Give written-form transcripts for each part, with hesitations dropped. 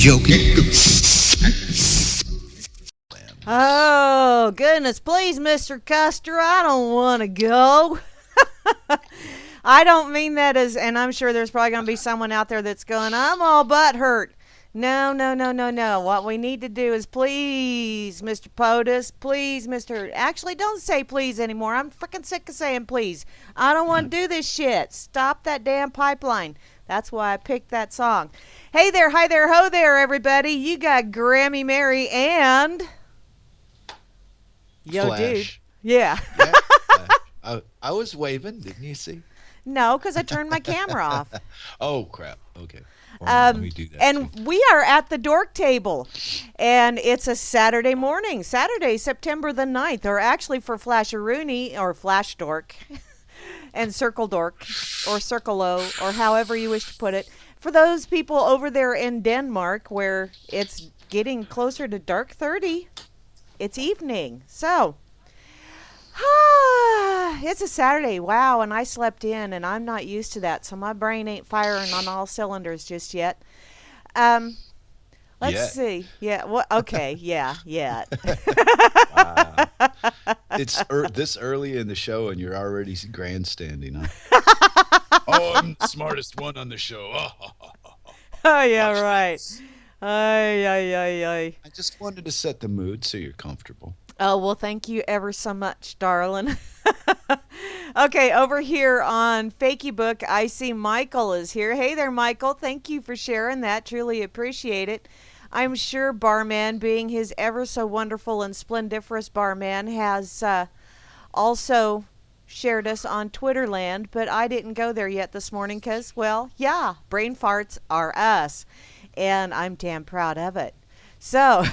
joking. Oh, goodness, please, Mr. Custer, I don't want to go. I don't mean that as, and I'm sure there's probably going to be someone out there that's going, I'm all butt hurt. No, no, no, no, no. What we need to do is please, Mr. POTUS, please, Mr. Actually, don't say please anymore. I'm freaking sick of saying please. I don't want to do this shit. Stop that damn pipeline. That's why I picked that song. Hey there, hi there, ho there, everybody. You got Grammy Mary and... Yo, Flash. dude. Yeah. Yeah, I was waving, didn't you see? No, because I turned my camera off. Oh, crap. Okay. Well, let me do that. And too. we are at the Dork Table, and it's a Saturday morning, Saturday, September the 9th, or actually for Flasharoonie, or Flash Dork, and Circle Dork, or Circle-O, or however you wish to put it. For those people over there in Denmark where it's getting closer to dark 30, it's evening. So, it's a Saturday. Wow, and I slept in, and I'm not used to that, so my brain ain't firing on all cylinders just yet. Let's Yet. see. Yeah, well, okay, yeah. Wow. It's this early in the show, and you're already grandstanding, huh? Oh, I'm the smartest one on the show. Oh, yeah, Watch right. this. Ay. I just wanted to set the mood so you're comfortable. Oh, well, thank you ever so much, darling. Okay, over here on Fakey Book, I see Michael is here. Hey there, Michael. Thank you for sharing that. Truly appreciate it. I'm sure Barman, being his ever so wonderful and splendiferous barman, has also shared us on Twitterland, but I didn't go there yet this morning because, well, yeah, brain farts are us, and I'm damn proud of it. So,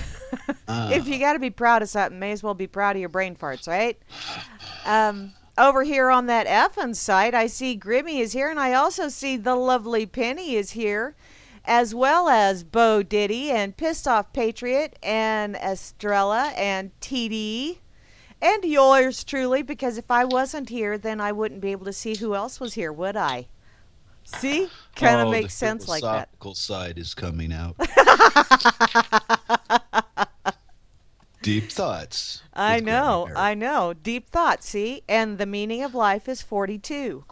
if you got to be proud of something, may as well be proud of your brain farts, right? Over here on that effing site, I see Grimmy is here, and I also see the lovely Penny is here, as well as Bo Diddy and Pissed Off Patriot and Estrella and TD and yours truly, because if I wasn't here, then I wouldn't be able to see who else was here, would I? See? Kind of makes sense like that. The philosophical side is coming out. Deep thoughts. I with know, Granny Mary. I know. Deep thought, see? And the meaning of life is 42.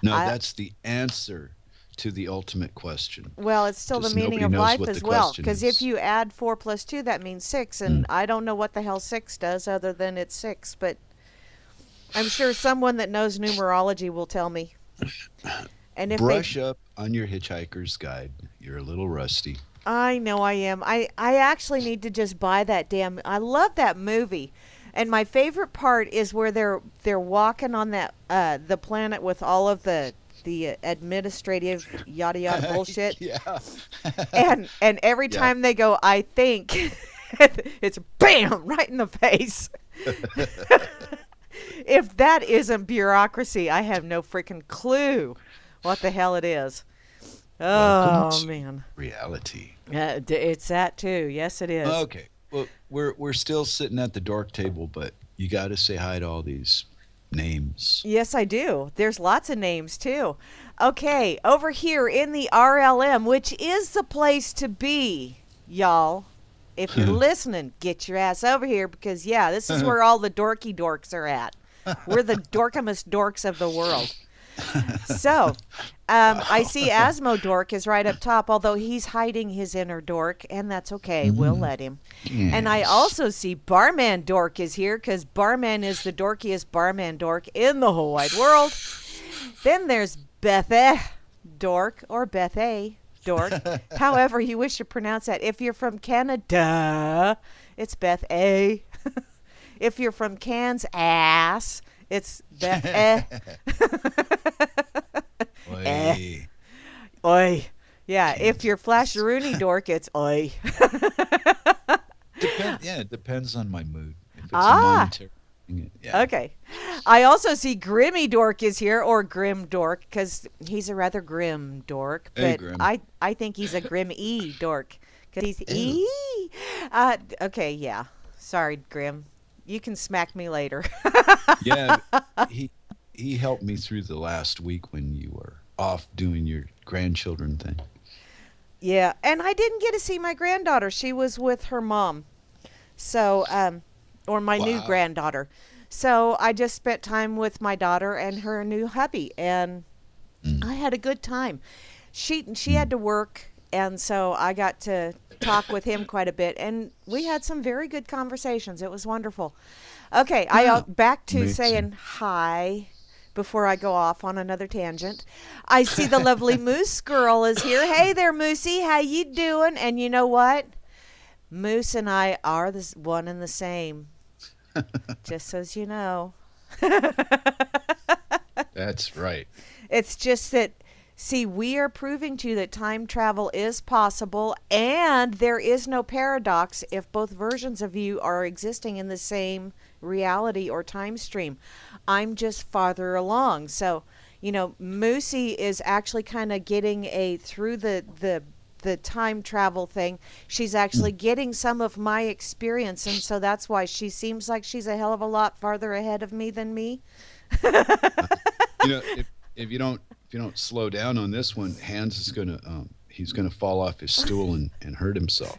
No, I- that's the answer to the ultimate question. Well, it's still Just the meaning nobody of knows life what as the well. question Because is. if you add 4 plus 2, that means 6. And I don't know what the hell 6 does other than it's 6. But I'm sure someone that knows numerology will tell me. And if Brush up on your Hitchhiker's Guide. You're a little rusty. I know I am. I actually need to just buy that damn. I love that movie, and my favorite part is where they're walking on that the planet with all of the administrative yada yada bullshit, Yeah. and every Yeah. time they go, I think, it's bam right in the face. If that isn't bureaucracy, I have no freaking clue what the hell it is. Welcome Oh to man. reality. It's that too. Yes, it is. Okay. Well, we're still sitting at the dork table, but you got to say hi to all these names. Yes, I do. There's lots of names too. Okay, over here in the RLM, which is the place to be, y'all. If you're listening, get your ass over here because, yeah, this is where all the dorky dorks are at. We're the dorkamest dorks of the world. So, I see Asmo Dork is right up top, although he's hiding his inner dork, and that's okay. We'll let him. And I Yes. also see Barman Dork is here, because Barman is the dorkiest barman dork in the whole wide world. Then there's Bethe Dork, or Bethe Dork, however you wish to pronounce that. If you're from Canada, it's Beth A. If you're from Can's ass, it's Beth A. Oi. Oi. Yeah, if you're Flasharoonie Dork, it's oi. It depends on my mood. If it's Ah. a monetary thing, yeah. Okay. I also see Grimmy Dork is here, or Grim Dork, because he's a rather grim dork. Hey, But Grim. I think he's a Grim E Dork, because he's Ew. E. Okay, yeah. Sorry, Grim. You can smack me later. Yeah, he helped me through the last week when you were off doing your grandchildren thing. Yeah, and I didn't get to see my granddaughter. She was with her mom. So, or my new Wow. granddaughter. So I just spent time with my daughter and her new hubby, and Mm, I had a good time. She mm. had to work, and so I got to talk with him quite a bit, and we had some very good conversations. It was wonderful. Okay, Wow. back to Amazing. saying hi before I go off on another tangent. I see the lovely Moose Girl is here. Hey there, Moosey, how you doing? And you know what? Moose and I are the one and the same. Just so you know. That's right. It's just that, see, we are proving to you that time travel is possible and there is no paradox if both versions of you are existing in the same reality or time stream. I'm just farther along. So, Moosey is actually kind of getting a through the time travel thing. She's Mm. actually getting some of my experience, and so that's why she seems like she's a hell of a lot farther ahead of me than me. Uh, if you don't slow down on this one, Hans is gonna he's gonna fall off his stool and hurt himself.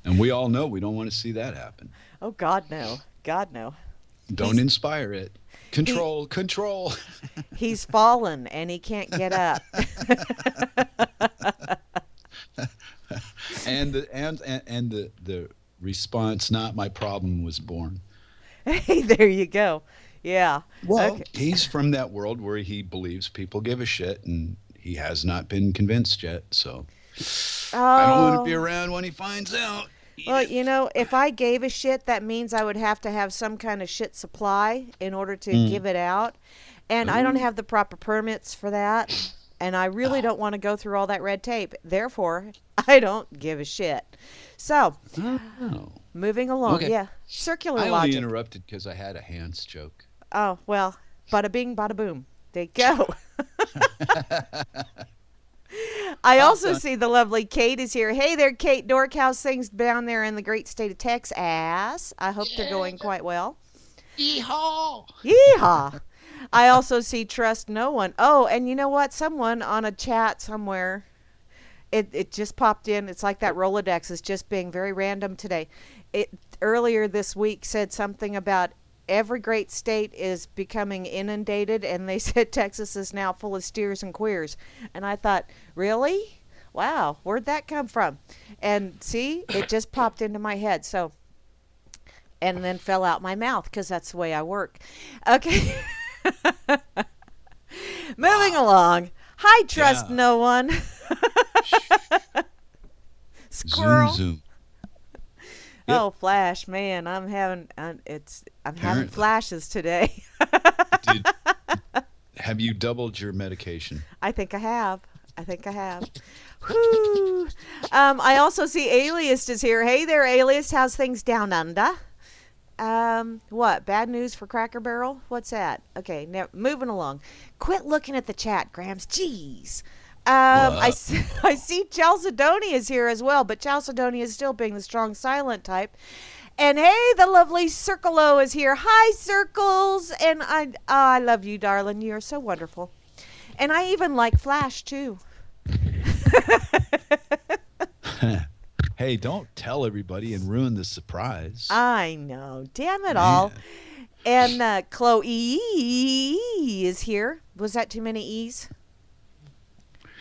And we all know we don't want to see that happen. Oh God, no. God, no. Don't He's inspire it. he Control, control. he's fallen and he can't get up. And the response, not my problem, was born. Hey, there you go. Yeah. Well, Okay. he's from that world where he believes people give a shit, and he has not been convinced yet. So I don't want to be Oh. around when he finds out. Eat Well, it. if I gave a shit, that means I would have to have some kind of shit supply in order to Mm. give it out. And I don't Oh, have the proper permits for that. And I really oh, don't want to go through all that red tape. Therefore, I don't give a shit. So, oh. moving along. Okay. Yeah. Circular I only logic. interrupted because I had a Hans joke. Oh, well, bada bing, bada boom. There you go. I All also done. see the lovely Kate is here. Hey there, Kate Dork. How's things down there in the great state of Texas? I hope they're Yeah. going quite well. Yeehaw. Yeehaw. I also see Trust No One. Oh, and you know what? Someone on a chat somewhere, it just popped in. It's like that Rolodex is just being very random today. It earlier this week said something about every great state is becoming inundated, and they said Texas is now full of steers and queers. And I thought, really? Wow, where'd that come from? And see, it just popped into my head. So, and then fell out my mouth because that's the way I work. Okay. Moving Wow. along. Hi, Trust Yeah. No One. Zoom, Squirrel. zoom. Yep. Oh, Flash, man, I'm having Apparently. flashes today. Did have you doubled your medication? I think I have. I think I have. Whoo. I also see Alias is here. Hey there, Alias. How's things down under? What? Bad news for Cracker Barrel? What's that? Okay, now moving along. Quit looking at the chat, Grams. Jeez. I What? see, I see Chalcedony is here as well, but Chalcedony is still being the strong silent type. And hey, the lovely Circolo is here. Hi, Circles. And I love you, darling. You're so wonderful. And I even like Flash too. Hey, don't tell everybody and ruin the surprise. I know. Damn it all. Man. And Chloe is here. Was that too many E's?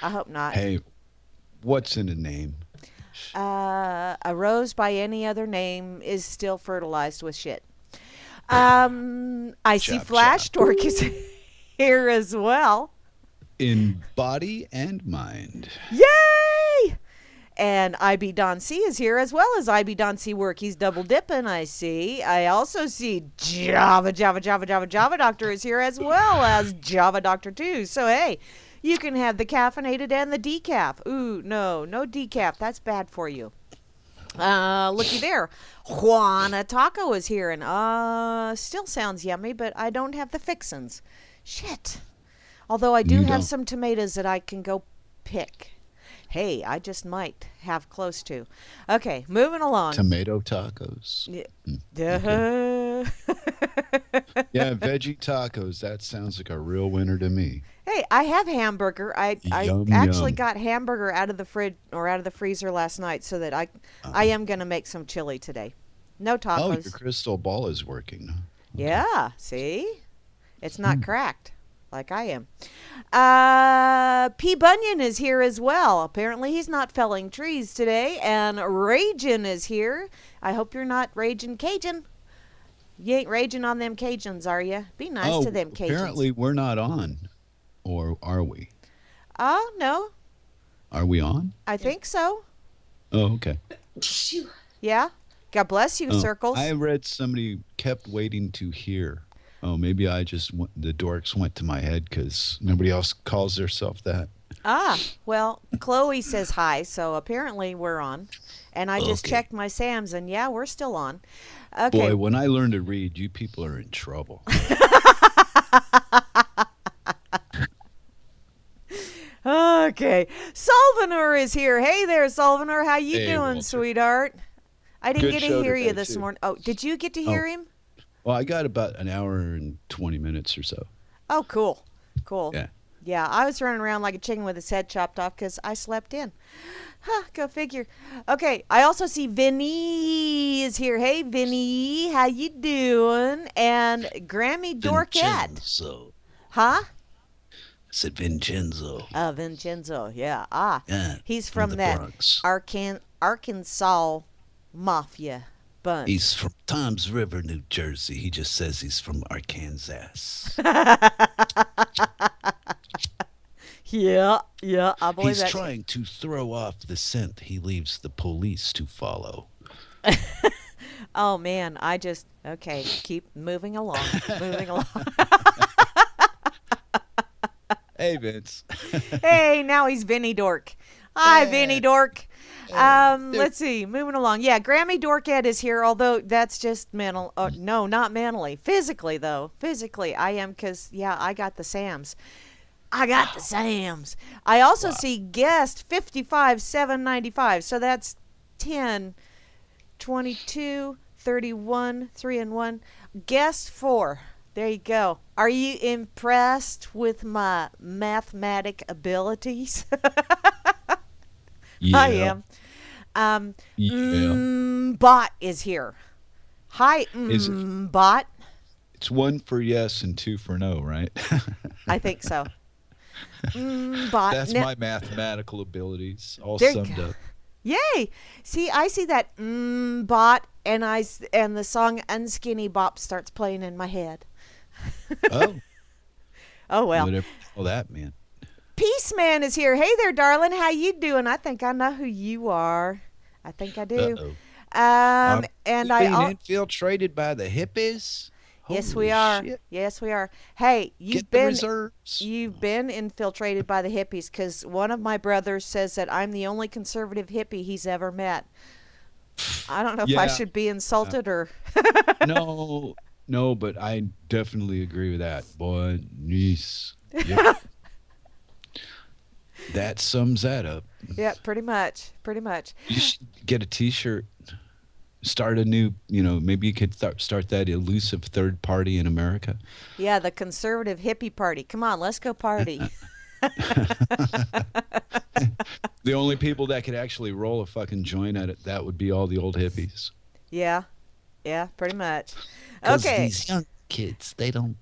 I hope not. Hey, what's in a name? A rose by any other name is still fertilized with shit. I see Chop, Flash chop. Dork is here as well. In body and mind. Yay! And IB Don C is here as well as IB Don C work. He's double dipping, I see. I also see Java Doctor is here as well as Java Doctor 2. So, hey, you can have the caffeinated and the decaf. Ooh, no decaf. That's bad for you. Looky there. Juana Taco is here and still sounds yummy, but I don't have the fixins. Shit. Although I do You have don't. some tomatoes that I can go pick. Hey, I just might have close to. Okay, moving along. Tomato tacos. Yeah. Mm, okay. Duh. Yeah, veggie tacos. That sounds like a real winner to me. Hey, I have hamburger. I Yum actually yum. got hamburger out of the fridge or out of the freezer last night, so that I Uh, am gonna make some chili today. No oh, your tacos. crystal ball is working. Huh? Okay. Yeah, see? It's not Hmm. cracked like I am. P. Bunyan is here as well. Apparently, he's not felling trees today. And Ragin is here. I hope you're not raging Cajun. You ain't raging on them Cajuns, are you? Be nice to Oh, them Cajuns. apparently we're not on, or are we? Oh, no, Are we on? I think so. Oh, okay. Yeah. God bless you, Oh, I Circles. read somebody kept waiting to hear. Oh, maybe I just the dorks went to my head because nobody else calls themselves that. Ah, well, Chloe says hi, so apparently we're on. And I just Okay. checked my Sam's, and yeah, we're still on. Okay. Boy, when I learn to read, you people are in trouble. Okay. Solvanor is here. Hey there, Solvanor. How you Hey, doing, Walter. sweetheart? I didn't Good get to show hear you today, this too. morning. Oh, did you get to Oh, hear him? well, I got about an hour and 20 minutes or so. Oh, cool. Cool. Yeah. Yeah, I was running around like a chicken with his head chopped off because I slept in. Huh, go figure. Okay, I also see Vinny is here. Hey, Vinny, how you doing? And Grammy Dorkette. Vincenzo. Huh? I said Vincenzo. Vincenzo. Yeah. Ah, Yeah, he's from from the that Bronx. Arkansas mafia He's bunch. from Toms River, New Jersey. He just says he's from Arkansas. Yeah, yeah, I believe He's that. trying to throw off the scent he leaves the police to follow. Oh man, I just okay. Keep moving along, moving along. Hey, Vince. Hey, now he's Vinny Dork. Hi, Vinny Yeah. Dork. There- Let's see. Moving along. Yeah, Grammy Dorkette is here. Although that's just mental. No, not mentally. Physically, though. Physically, I am because yeah, I got the Sams. I got the Sams. I also Wow. see guest 55,795. So that's 10, 22, 31, 3 and 1. Guest 4. There you go. Are you impressed with my mathematic abilities? I Yeah. am. Um, Yeah. Bot is here. Hi, Is Bot. it's one for yes and two for no, right? I think so. Bot. That's Now, my mathematical abilities all there you summed go. up. Yay! See, I see that bot, and and the song "Unskinny Bop" starts playing in my head. Oh, Oh well. whatever all that meant. Peace Man is here. Hey there, darling. How you doing? I think I know who you are. I think I do. Uh-oh. And We I being infiltrated by the hippies? yes, we Holy are. shit. Yes, we are. Hey, Get the reserves. you've been infiltrated by the hippies because one of my brothers says that I'm the only conservative hippie he's ever met. I don't know if I Yeah. should be insulted or. No, no, but I definitely agree with that. Boy, yes. Yep. That sums that up. Yeah, pretty much. Pretty much. You should get a t-shirt, start a new, maybe you could start that elusive third party in America. Yeah, the conservative hippie party. Come on, let's go party. The only people that could actually roll a fucking joint at it, that would be all the old hippies. Yeah, yeah, pretty much. 'Cause Okay. these young kids, they don't.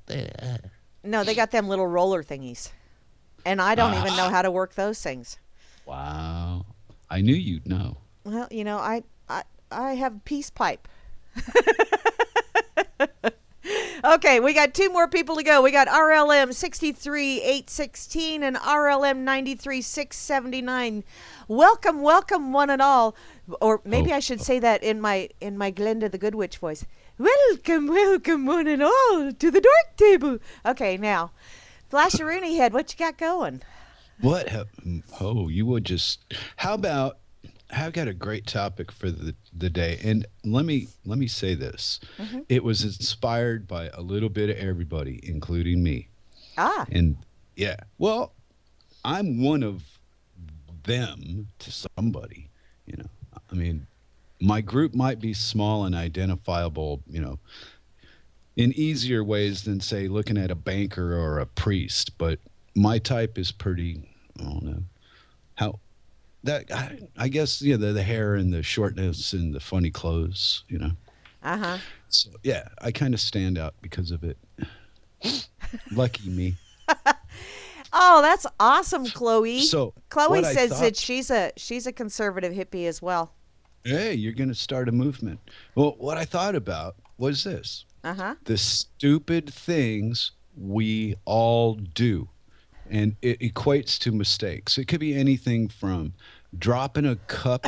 No, they got them little roller thingies. And I don't even know how to work those things. Wow. I knew you'd know. Well, I have a peace pipe. Okay, we got two more people to go. We got RLM 63816 and RLM 93679. Welcome, welcome one and all. Or maybe Oh, I should say that in my Glenda the Good Witch voice. Welcome, welcome one and all to the Dork Table. Okay, now, Flasheroony Head, what you got going? what? Oh, you would just. How about? I've got a great topic for the day, and let me say this. Hmm. It was inspired by a little bit of everybody, including me. Ah, And yeah, well, I'm one of them to somebody. I mean, my group might be small and identifiable, in easier ways than say looking at a banker or a priest. But my type is pretty. I don't know how that. I guess the hair and the shortness and the funny clothes. Uh-huh. So yeah, I kind of stand out because of it. Lucky me. Oh, that's awesome, Chloe. So Chloe what I says that thought. she's a conservative hippie as well. Hey, you're going to start a movement. Well, what I thought about was this: Uh-huh. the stupid things we all do. And it equates to mistakes. It could be anything from dropping a cup.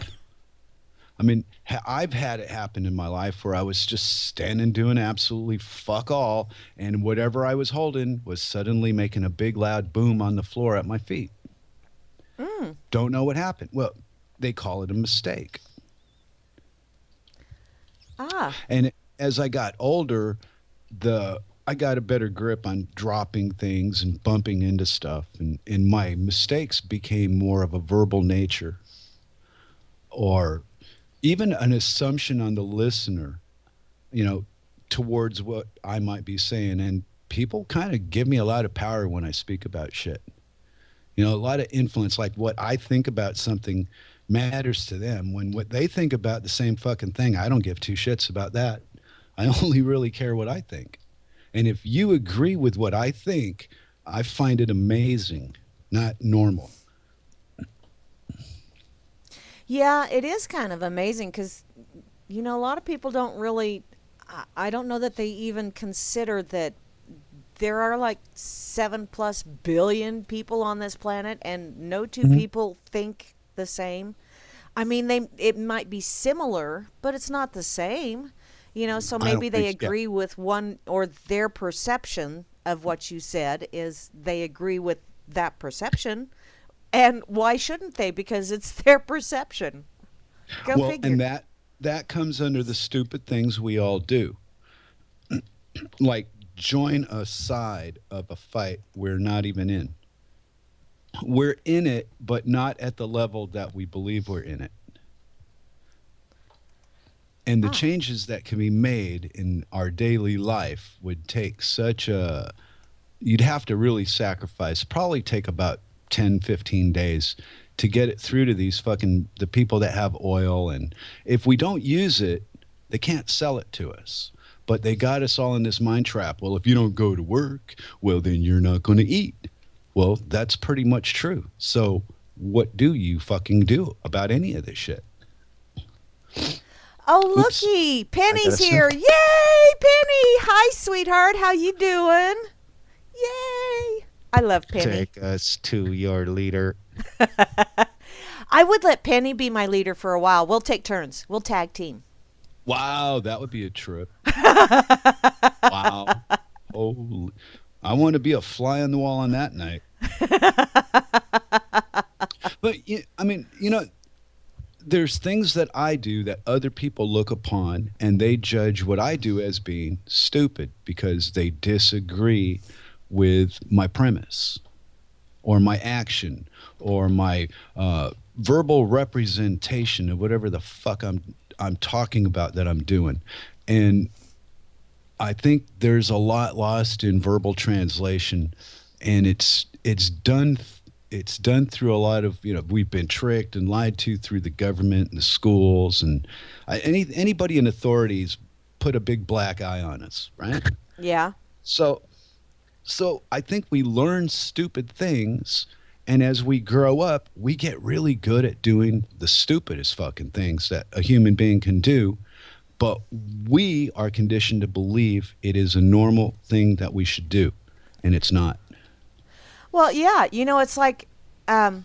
I mean, I've had it happen in my life where I was just standing doing absolutely fuck all, and whatever I was holding was suddenly making a big loud boom on the floor at my feet. Mm. Don't know what happened. Well, they call it a mistake. Ah. And as I got older, I got a better grip on dropping things and bumping into stuff, and my mistakes became more of a verbal nature, or even an assumption on the listener, you know, towards what I might be saying. And people kind of give me a lot of power when I speak about shit. A lot of influence, like what I think about something matters to them. When what they think about the same fucking thing, I don't give two shits about that. I only really care what I think. And if you agree with what I think, I find it amazing, not normal. Yeah, it is kind of amazing because, a lot of people don't really, I don't know that they even consider that there are like 7+ billion people on this planet and no two Mhm. people think the same. I mean, it might be similar, but it's not the same. So I maybe don't they think, yeah. agree with one, or their perception of what you said is they agree with that perception. And why shouldn't they? Because it's their perception. Go Well, and figure. that comes under the stupid things we all do. Like join a side of a fight we're not even in. We're in it, but not at the level that we believe we're in it. And the Ah, changes that can be made in our daily life would take you'd have to really sacrifice, probably take about 10, 15 days to get it through to the people that have oil. And if we don't use it, they can't sell it to us. But they got us all in this mind trap. Well, if you don't go to work, well, then you're not going to eat. Well, that's pretty much true. So what do you fucking do about any of this shit? oh, Oops. looky, I got Penny's to sniff. here. Yay, Penny! Hi, sweetheart. How you doing? Yay! I love Penny. Take us to your leader. I would let Penny be my leader for a while. We'll take turns. We'll tag team. Wow, that would be a trip. Wow. Holy. I want to be a fly on the wall on that night. But I mean, there's things that I do that other people look upon and they judge what I do as being stupid because they disagree with my premise or my action or my verbal representation of whatever the fuck I'm talking about that I'm doing. And I think there's a lot lost in verbal translation, and it's done through a lot of, we've been tricked and lied to through the government and the schools, and anybody in authorities put a big black eye on us, right? Yeah. So I think we learn stupid things, and as we grow up, we get really good at doing the stupidest fucking things that a human being can do. But we are conditioned to believe it is a normal thing that we should do, and it's not. Well, yeah. It's like, and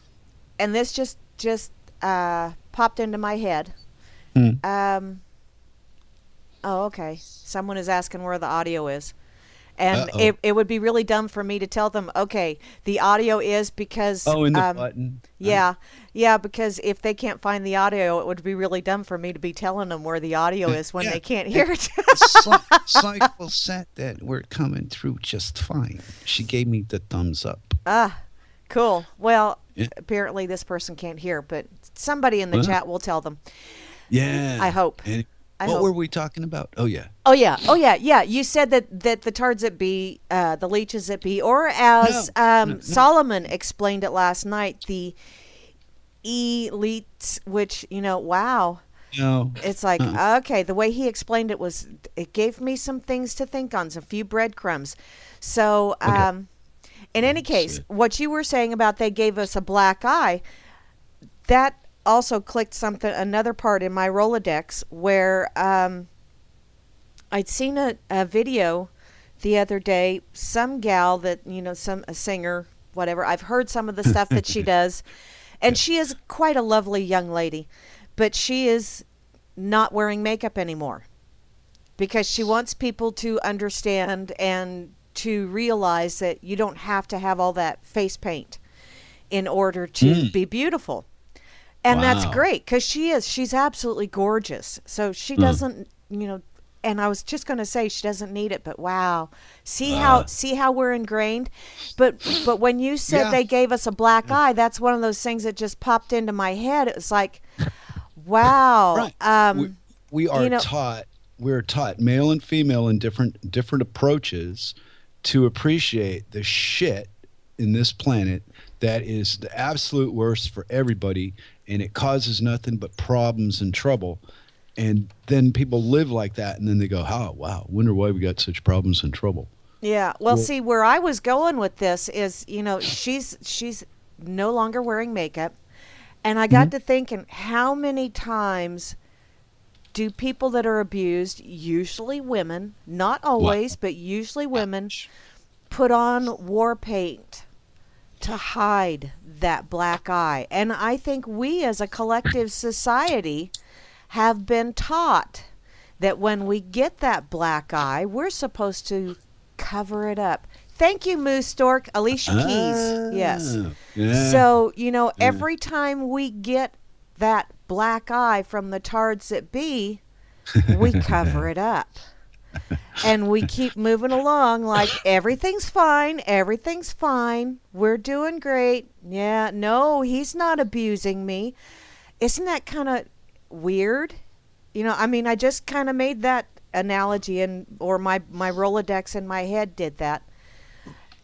this just popped into my head. Hmm. Um, oh, okay. Someone is asking where the audio is. And Uh-oh. it would be really dumb for me to tell them, okay, the audio is because, Oh, in the button. yeah, because if they can't find the audio, it would be really dumb for me to be telling them where the audio is when Yeah. they can't hear it. Cycle said that we're coming through just fine. She gave me the thumbs up. Ah, cool. Well, Yeah. apparently this person can't hear, but somebody in the Well, chat will tell them. I yeah. hope. And I What hope. were we talking about? Oh yeah. Oh yeah, oh yeah, yeah. You said that the tards that be, the leeches that be, or as No, no, no, Solomon explained it last night, the elites, which wow, no. it's like Uh-uh. okay. The way he explained it was, it gave me some things to think on, some few breadcrumbs. So, Okay. in any Let's case, see. what you were saying about they gave us a black eye, that also clicked something, another part in my Rolodex where I'd seen a video the other day, some gal that, some a singer, whatever. I've heard some of the stuff that she does, and Yeah. she is quite a lovely young lady, but she is not wearing makeup anymore because she wants people to understand and to realize that you don't have to have all that face paint in order to Mm. be beautiful. And that's Wow. great because she's absolutely gorgeous. So she Uh, doesn't, and I was just going to say she doesn't need it, but wow. uh, See how we're ingrained? But when you said yeah. they gave us a black Yeah. eye, that's one of those things that just popped into my head. It was like, wow. Right. We You are know, taught. We're taught, male and female, in different approaches to appreciate the shit in this planet that is the absolute worst for everybody, and it causes nothing but problems and trouble. And then people live like that, and then they go, "Oh, wow, wonder why we got such problems and trouble." yeah. Well, Well, see, where I was going with this is, she's no longer wearing makeup. And I got mhm. to thinking, how many times do people that are abused, usually women, not Wow. always, but usually women, put on war paint to hide that black eye? And I think we as a collective society have been taught that when we get that black eye, we're supposed to cover it up. Thank you, Moose Dork. Alicia Keys. Yes. Ah, yeah. So, Yeah. every time we get that black eye from the tards that be, we cover it up. And we keep moving along like everything's fine. We're doing great. Yeah, no, he's not abusing me. Isn't that kind of weird? I mean, I just kind of made that analogy, and or my Rolodex in my head did that.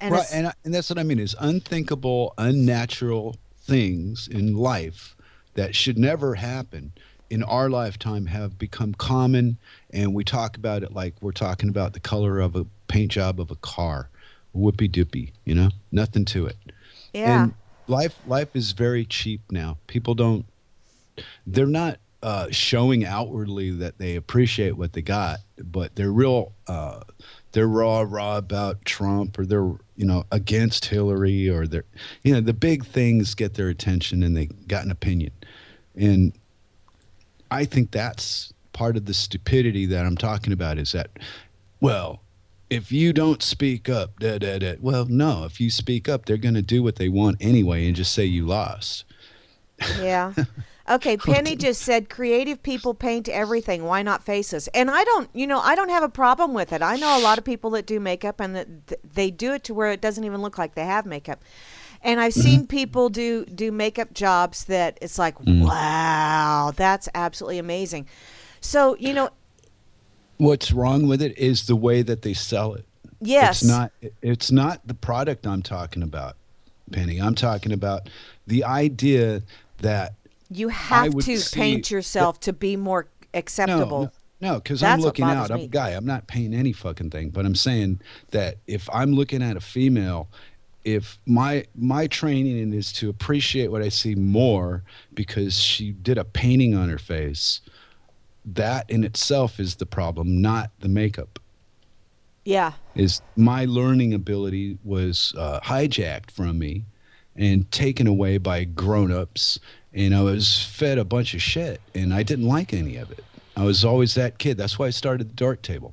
And Right, it's and that's what I mean is unthinkable, unnatural things in life that should never happen in our lifetime have become common, and we talk about it like we're talking about the color of a paint job of a car. Whoopie doopie, nothing to it. yeah. And life is very cheap now. People don't they're not showing outwardly that they appreciate what they got, but they're raw about Trump, or they're against Hillary, or they're the big things get their attention and they got an opinion. And I think that's part of the stupidity that I'm talking about, is that, well, if you don't speak up, da, da, da. Well, no, if you speak up, they're going to do what they want anyway and just say you lost. Yeah. Okay, Penny just said creative people paint everything. Why not faces? And I don't have a problem with it. I know a lot of people that do makeup and that they do it to where it doesn't even look like they have makeup. And I've Mhm. seen people do makeup jobs that it's like, Mm. wow, that's absolutely amazing. So, What's wrong with it is the way that they sell it. It's yes, not it's not the product I'm talking about, Penny. I'm talking about the idea that you I have would to see paint that, yourself to be more no, no, acceptable. no, because I'm That's what looking out. bothers I'm a me. guy. I'm not paying any fucking thing. But I'm saying that if I'm looking at a female, if my training is to appreciate what I see more because she did a painting on her face, that in itself is the problem, not the makeup. Yeah. Is my learning ability was hijacked from me and taken away by grown-ups, and I was fed a bunch of shit, and I didn't like any of it. I was always that kid. That's why I started the Dork Table.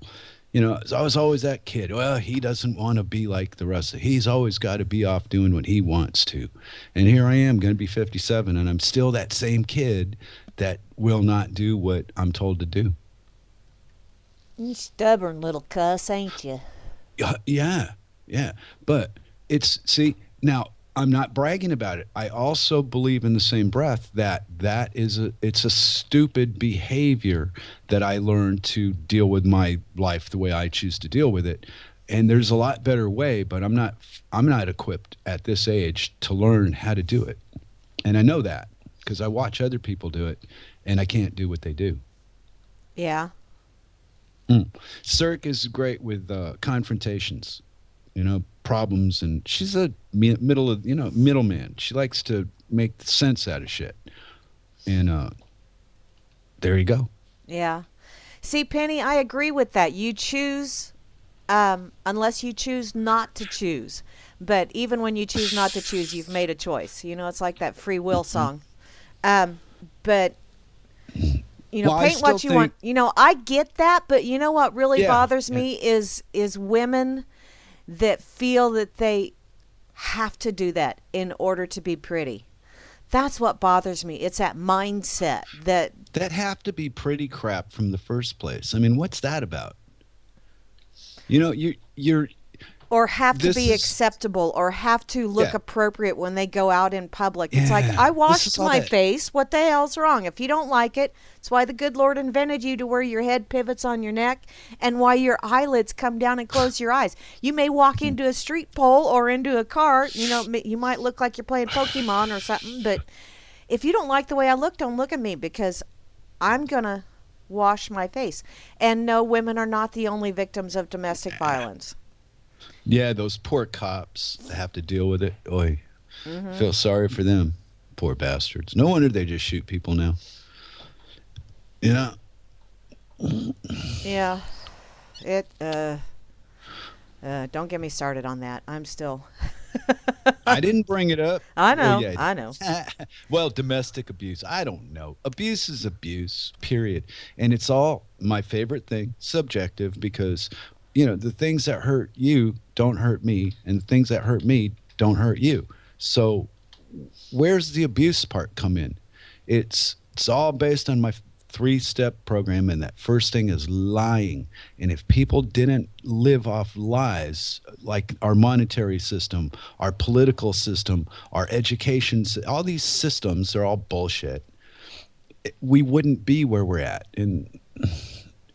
I was always that kid. Well, he doesn't want to be like the rest of. He's always got to be off doing what he wants to. And here I am, going to be 57, and I'm still that same kid that will not do what I'm told to do. You stubborn little cuss, ain't you? Yeah, yeah. But it's see now. I'm not bragging about it. I also believe in the same breath that it's a stupid behavior that I learned to deal with my life the way I choose to deal with it. And there's a lot better way, but I'm not equipped at this age to learn how to do it. And I know that because I watch other people do it and I can't do what they do. Yeah. Mm. Cirque is great with confrontations, problems, and she's a middleman. She likes to make sense out of shit, and there you go. Yeah. See, Penny, I agree with that. You choose, unless you choose not to choose. But even when you choose not to choose, you've made a choice. It's like that free will song. Um, but Well, I paint still what you want. think, I get that, but you know what really yeah, bothers me is women that feel that they have to do that in order to be pretty. That's what bothers me. It's that mindset that that have to be pretty crap from the first place. I mean, what's that about? You're or have to this be is acceptable or have to look yeah, appropriate when they go out in public. It's like, yeah. I This is washed all my that. face. What the hell's wrong? If you don't like it, it's why the good Lord invented you to where your head pivots on your neck and why your eyelids come down and close your eyes. You may walk into a street pole or into a car. You might look like you're playing Pokemon or something, but if you don't like the way I look, don't look at me because I'm going to wash my face. And no, women are not the only victims of domestic violence. Yeah, those poor cops that have to deal with it. Oi, Mm-hmm. feel sorry for them, poor bastards. No wonder they just shoot people now. Yeah. Yeah. It don't get me started on that. I'm still I didn't bring it up. I Well, know. yeah. I know. Well, domestic abuse. I don't know. Abuse is abuse, period. And it's all my favorite thing, subjective, because, the things that hurt you don't hurt me, and the things that hurt me don't hurt you. So where's the abuse part come in? It's all based on my three-step program, and that first thing is lying. And if people didn't live off lies, like our monetary system, our political system, our education, all these systems, they're all bullshit. We wouldn't be where we're at. And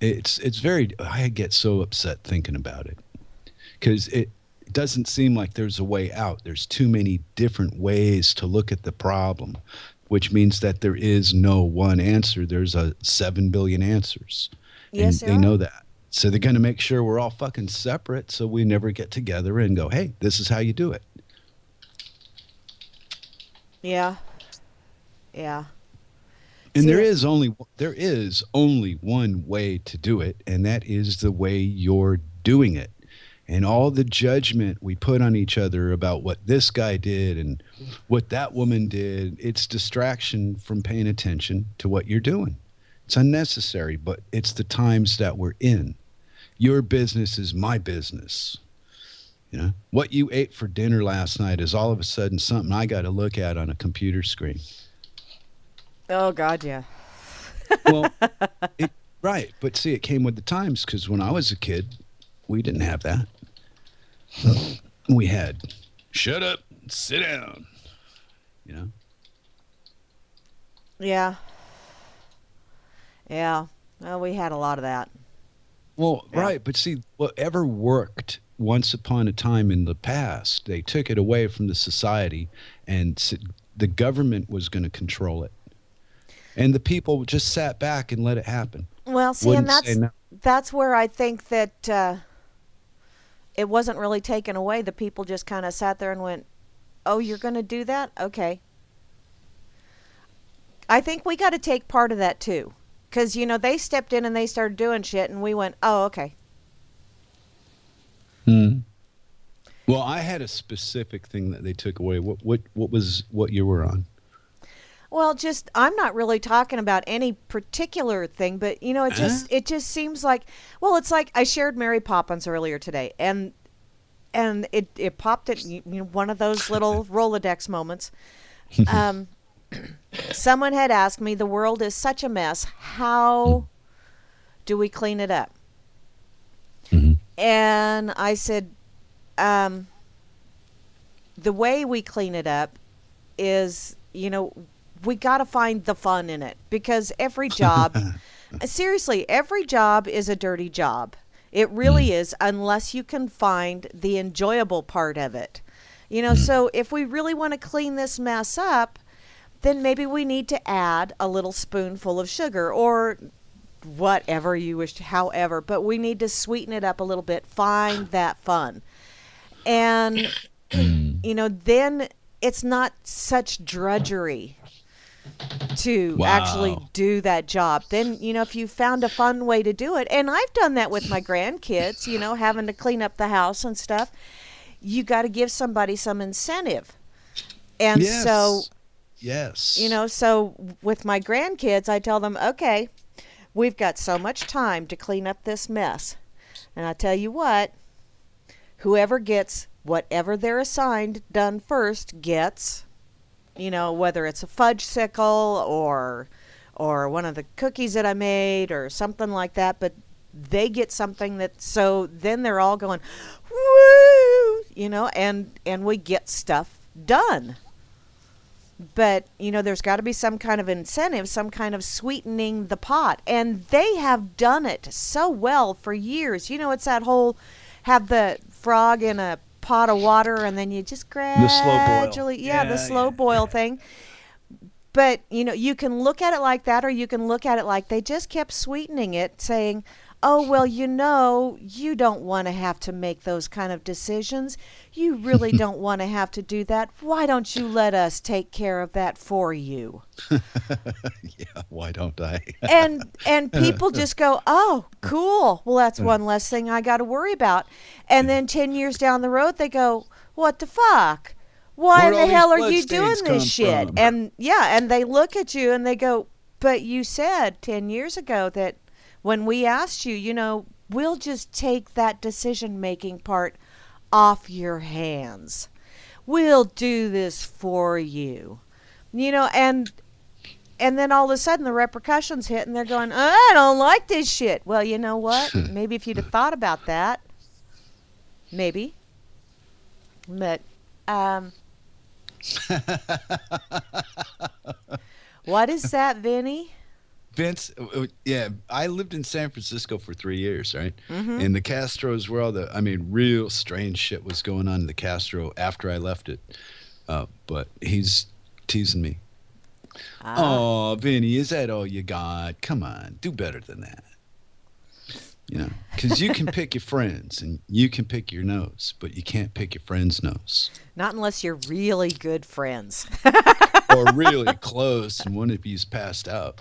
it's very, I get so upset thinking about it because it doesn't seem like there's a way out. There's too many different ways to look at the problem, which means that there is no one answer. There's 7 billion answers, and Yes, there they are. know that. So they're going to make sure we're all fucking separate so we never get together and go, hey, this is how you do it. Yeah. Yeah. And See, there is only one way to do it, and that is the way you're doing it. And all the judgment we put on each other about what this guy did and what that woman did, it's distraction from paying attention to what you're doing. It's unnecessary, but it's the times that we're in. Your business is my business. What you ate for dinner last night is all of a sudden something I got to look at on a computer screen. oh God, yeah. Well, right, but see, it came with the times because when I was a kid, we didn't have that. We had shut up, sit down. You know. Yeah. Yeah. Well, we had a lot of that. Well, Yeah. right, but see, whatever worked once upon a time in the past, they took it away from the society, and the government was going to control it, and the people just sat back and let it happen. Well, see, and Wouldn't say no. that's where I think that it wasn't really taken away. The people just kind of sat there and went, "Oh, you're going to do that? Okay." I think we got to take part of that too, because they stepped in and they started doing shit, and we went, "Oh, okay." Hmm. Well, I had a specific thing that they took away. What was what you were on? Well, just I'm not really talking about any particular thing, but it Huh? just seems like, well, it's like I shared Mary Poppins earlier today, and it popped at one of those little Rolodex moments. Um, someone had asked me, the world is such a mess. How do we clean it up? Mhm. And I said, the way we clean it up is, we got to find the fun in it, because every job, seriously, every job is a dirty job. It really is, unless you can find the enjoyable part of it. So if we really want to clean this mess up, then maybe we need to add a little spoonful of sugar or whatever you wish, however, but we need to sweeten it up a little bit, find that fun. And, then it's not such drudgery to actually Wow. do that job. Then, if you found a fun way to do it, and I've done that with my grandkids, having to clean up the house and stuff, you got to give somebody some incentive. And Yes. so, Yes. so with my grandkids, I tell them, okay, we've got so much time to clean up this mess. And I tell you what, whoever gets whatever they're assigned done first gets, whether it's a fudge sickle or one of the cookies that I made or something like that, but they get something that, so then they're all going, woo, and we get stuff done. But, there's got to be some kind of incentive, some kind of sweetening the pot. And they have done it so well for years. It's that whole have the frog in a pot of water and then you just The slow boil. gradually, the slow boil thing. But, you can look at it like that, or you can look at it like they just kept sweetening it, saying, oh, well, you don't want to have to make those kind of decisions. You really don't want to have to do that. Why don't you let us take care of that for you? Yeah, why don't I? And people just go, oh, cool. Well, that's one less thing I got to worry about. And then 10 years down the road, they go, what the fuck? Why Where'd in all the hell these are you doing bloodstains come this shit? from? And they look at you and they go, but you said 10 years ago that when we asked you, we'll just take that decision-making part off your hands. We'll do this for you. And then all of a sudden the repercussions hit and they're going, I don't like this shit. Well, you know what? Maybe if you'd have thought about that, maybe. But, what is that, Vinny? Vince, yeah, I lived in San Francisco for 3 years, right? Mm-hmm. And the Castros were real strange shit was going on in the Castro after I left it. But he's teasing me. Oh, Vinny, is that all you got? Come on, do better than that. Because you can pick your friends and you can pick your nose, but you can't pick your friend's nose. Not unless you're really good friends. Or really close and one of you's passed out.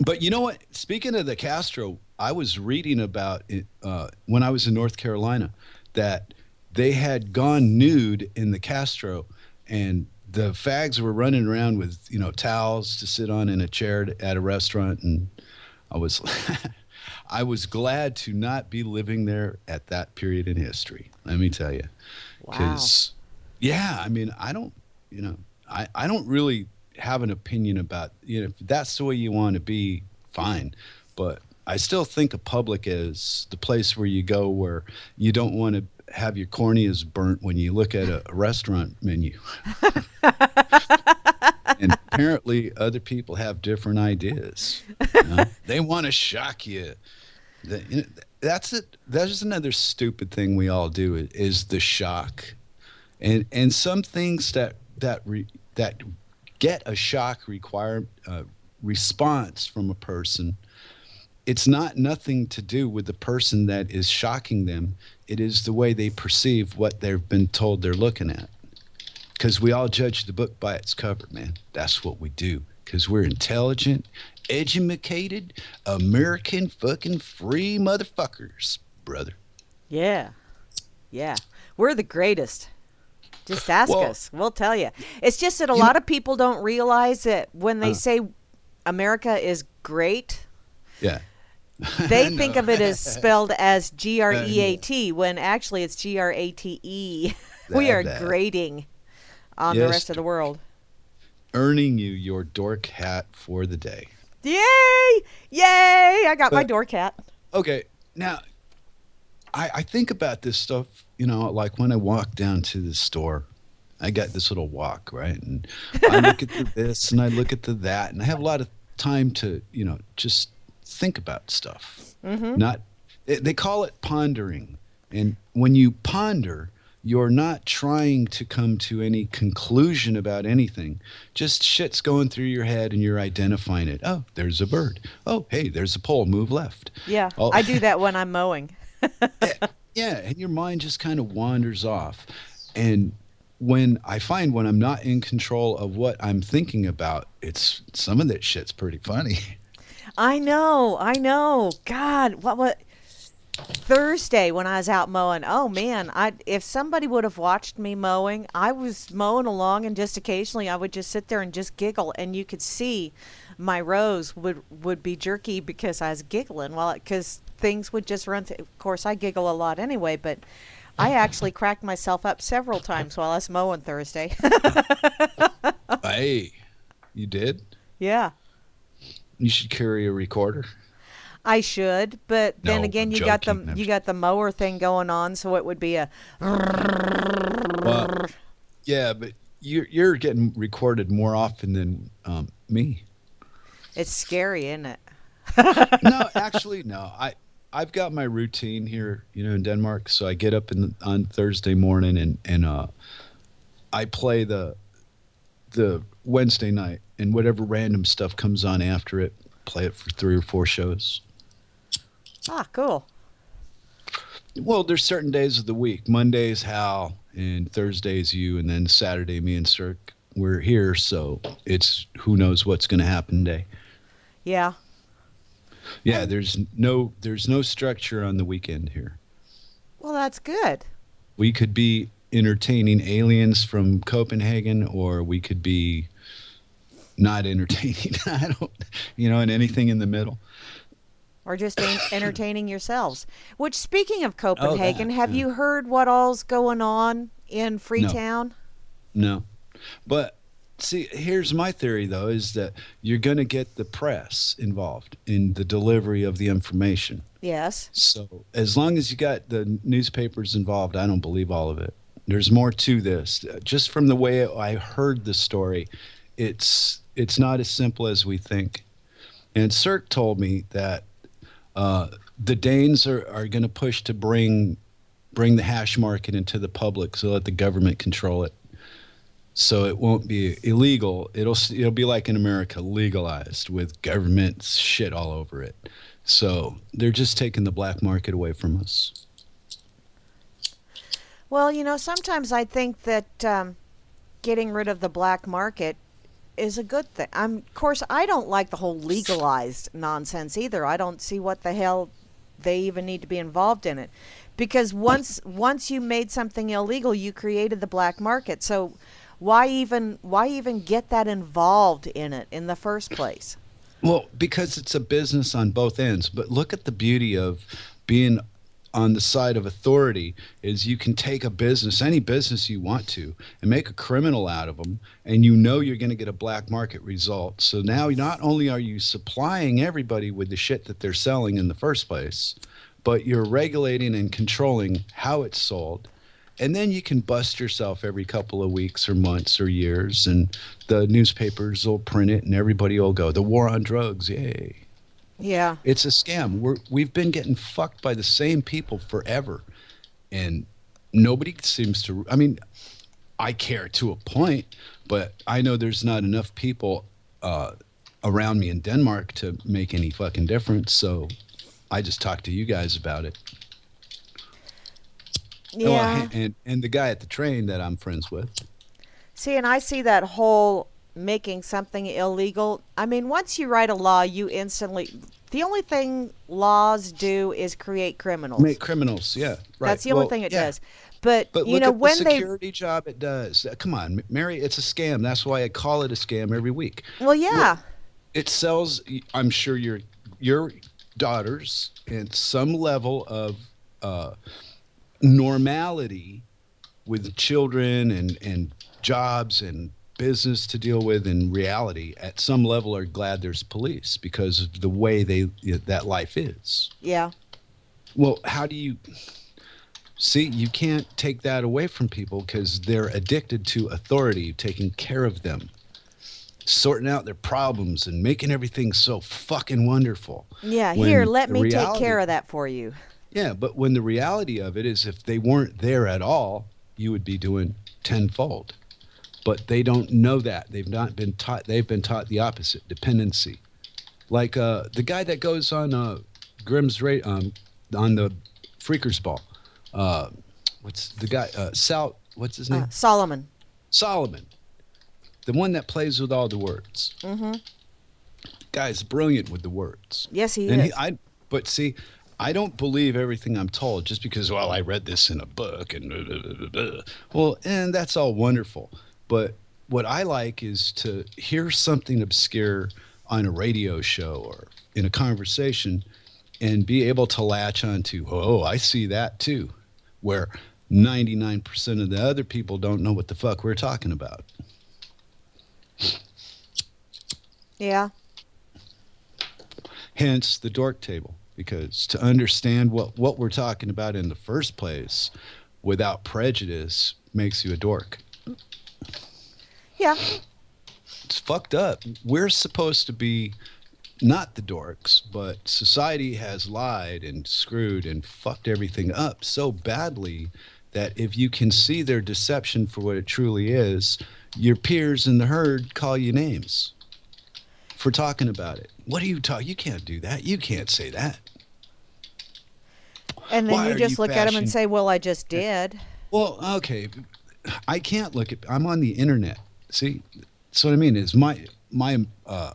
But you know what? Speaking of the Castro, I was reading about it when I was in North Carolina that they had gone nude in the Castro, and the fags were running around with towels to sit on in a chair at a restaurant, and I was I was glad to not be living there at that period in history. Let me tell you, Wow. because I mean, I don't I don't really have an opinion about if that's the way you want to be, fine, but I still think of public as the place where you go where you don't want to have your corneas burnt when you look at a restaurant menu. And apparently other people have different ideas. They want to shock you. That's it. That's another stupid thing we all do is the shock, and some things that get a shock response from a person. It's nothing to do with the person that is shocking them. It is the way they perceive what they've been told they're looking at. Because we all judge the book by its cover, man. That's what we do. Because we're intelligent, educated, American fucking free motherfuckers, brother. Yeah. We're the greatest. Just ask us. We'll tell you. It's just that a lot of people don't realize that when they say America is great, Yeah. they think of it as spelled as GREAT when actually it's GRATE. We are grading on the rest of the world. Earning you your dork hat for the day. Yay! I got my dork hat. Okay, now I think about this stuff, like when I walk down to the store, I got this little walk, right? And I look at the this and I look at the that, and I have a lot of time to, just think about stuff. Mm-hmm. Not, they call it pondering. And when you ponder, you're not trying to come to any conclusion about anything. Just shit's going through your head and you're identifying it. Oh, there's a bird. Oh, hey, there's a pole. Move left. Yeah, Oh, I do that when I'm mowing. yeah. And your mind just kind of wanders off. And when I'm not in control of what I'm thinking about, it's some of that shit's pretty funny. I know, I know. God, what Thursday when I was out mowing. Oh man, I if somebody would have watched me mowing, I was mowing along and just occasionally I would just sit there and just giggle and you could see my rows would be jerky because I was giggling while cuz things would just run through. Of course, I giggle a lot anyway, but I actually cracked myself up several times while I was mowing Thursday. Hey, you did? Yeah. You should carry a recorder. I should, but then No, again, I'm you got joking. the you got the mower thing going on, so it would be a. Well, yeah, but you're getting recorded more often than me. It's scary, isn't it? No, actually, no. I've got my routine here, in Denmark. So I get up on Thursday morning and I play the Wednesday night, and whatever random stuff comes on after it, play it for 3 or 4 shows. Ah, cool. Well, there's certain days of the week. Monday's Hal, and Thursday's you, and then Saturday me and Cirque. We're here, so it's who knows what's going to happen day. Yeah. Yeah, there's no structure on the weekend here. Well, that's good. We could be entertaining aliens from Copenhagen, or we could be not entertaining. I don't, and anything in the middle. Or just entertaining yourselves. Which, speaking of Oh, Copenhagen, that. have Yeah. you heard what all's going on in No, Freetown? no. But see, here's my theory, though, is that you're going to get the press involved in the delivery of the information. Yes. So as long as you got the newspapers involved, I don't believe all of it. There's more to this. Just from the way I heard the story, it's not as simple as we think. And Cirque told me that the Danes are going to push to bring the hash market into the public, so let the government control it. So it won't be illegal. It'll be like in America, legalized with government shit all over it. So they're just taking the black market away from us. Well, sometimes I think that getting rid of the black market is a good thing. Of course, I don't like the whole legalized nonsense either. I don't see what the hell they even need to be involved in it, because once you made something illegal, you created the black market. So why even get that involved in it in the first place? Well, because it's a business on both ends. But look at the beauty of being on the side of authority is you can take a business, any business you want to, and make a criminal out of them, and you're going to get a black market result. So now not only are you supplying everybody with the shit that they're selling in the first place, but you're regulating and controlling how it's sold. And then you can bust yourself every couple of weeks or months or years, and the newspapers will print it, and everybody will go, the war on drugs, yay. Yeah. It's a scam. We've been getting fucked by the same people forever, and nobody seems to. I mean, I care to a point, but I know there's not enough people around me in Denmark to make any fucking difference. So I just talked to you guys about it. Yeah. And the guy at the train that I'm friends with. See, and I see that whole making something illegal. I mean, once you write a law, you instantly. The only thing laws do is create criminals. Make criminals, yeah, right. That's the only Well, thing it yeah. does. But But you look know at the when they. security job it does. Come on, Mary, it's a scam. That's why I call it a scam every week. Well, Look, yeah. it sells. I'm sure your daughters at some level of normality with children and jobs and business to deal with in reality at some level are glad there's police because of the way that life is. Yeah. Well, how do you see? You can't take that away from people because they're addicted to authority, taking care of them, sorting out their problems, and making everything so fucking wonderful. Yeah, here, When let the me take reality, care of that for you. yeah, but when the reality of it is, if they weren't there at all, you would be doing tenfold. But they don't know that. They've not been taught. They've been taught the opposite, dependency. Like the guy that goes on Grimm's on the Freakers Ball. Uh, what's the guy? Sal. What's his name? Solomon. Solomon. The one that plays with all the words. Mm-hmm. Guy's brilliant with the words. Yes, he And is. but see, I don't believe everything I'm told just because, well, I read this in a book and blah, blah, blah, blah. Well, and that's all wonderful. But what I like is to hear something obscure on a radio show or in a conversation and be able to latch onto, oh, I see that too, where 99% of the other people don't know what the fuck we're talking about. Yeah. Hence the Dork Table, because to understand what we're talking about in the first place without prejudice makes you a dork. Yeah. It's fucked up. We're supposed to be not the dorks, but society has lied and screwed and fucked everything up so badly that if you can see their deception for what it truly is, your peers in the herd call you names for talking about it. What are you talking? You can't do that. You can't say that. And then Why you are just you look at him and bashing? say, well, I just did. Well, okay. I can't look at. I'm on the internet. See, that's what I mean. Is my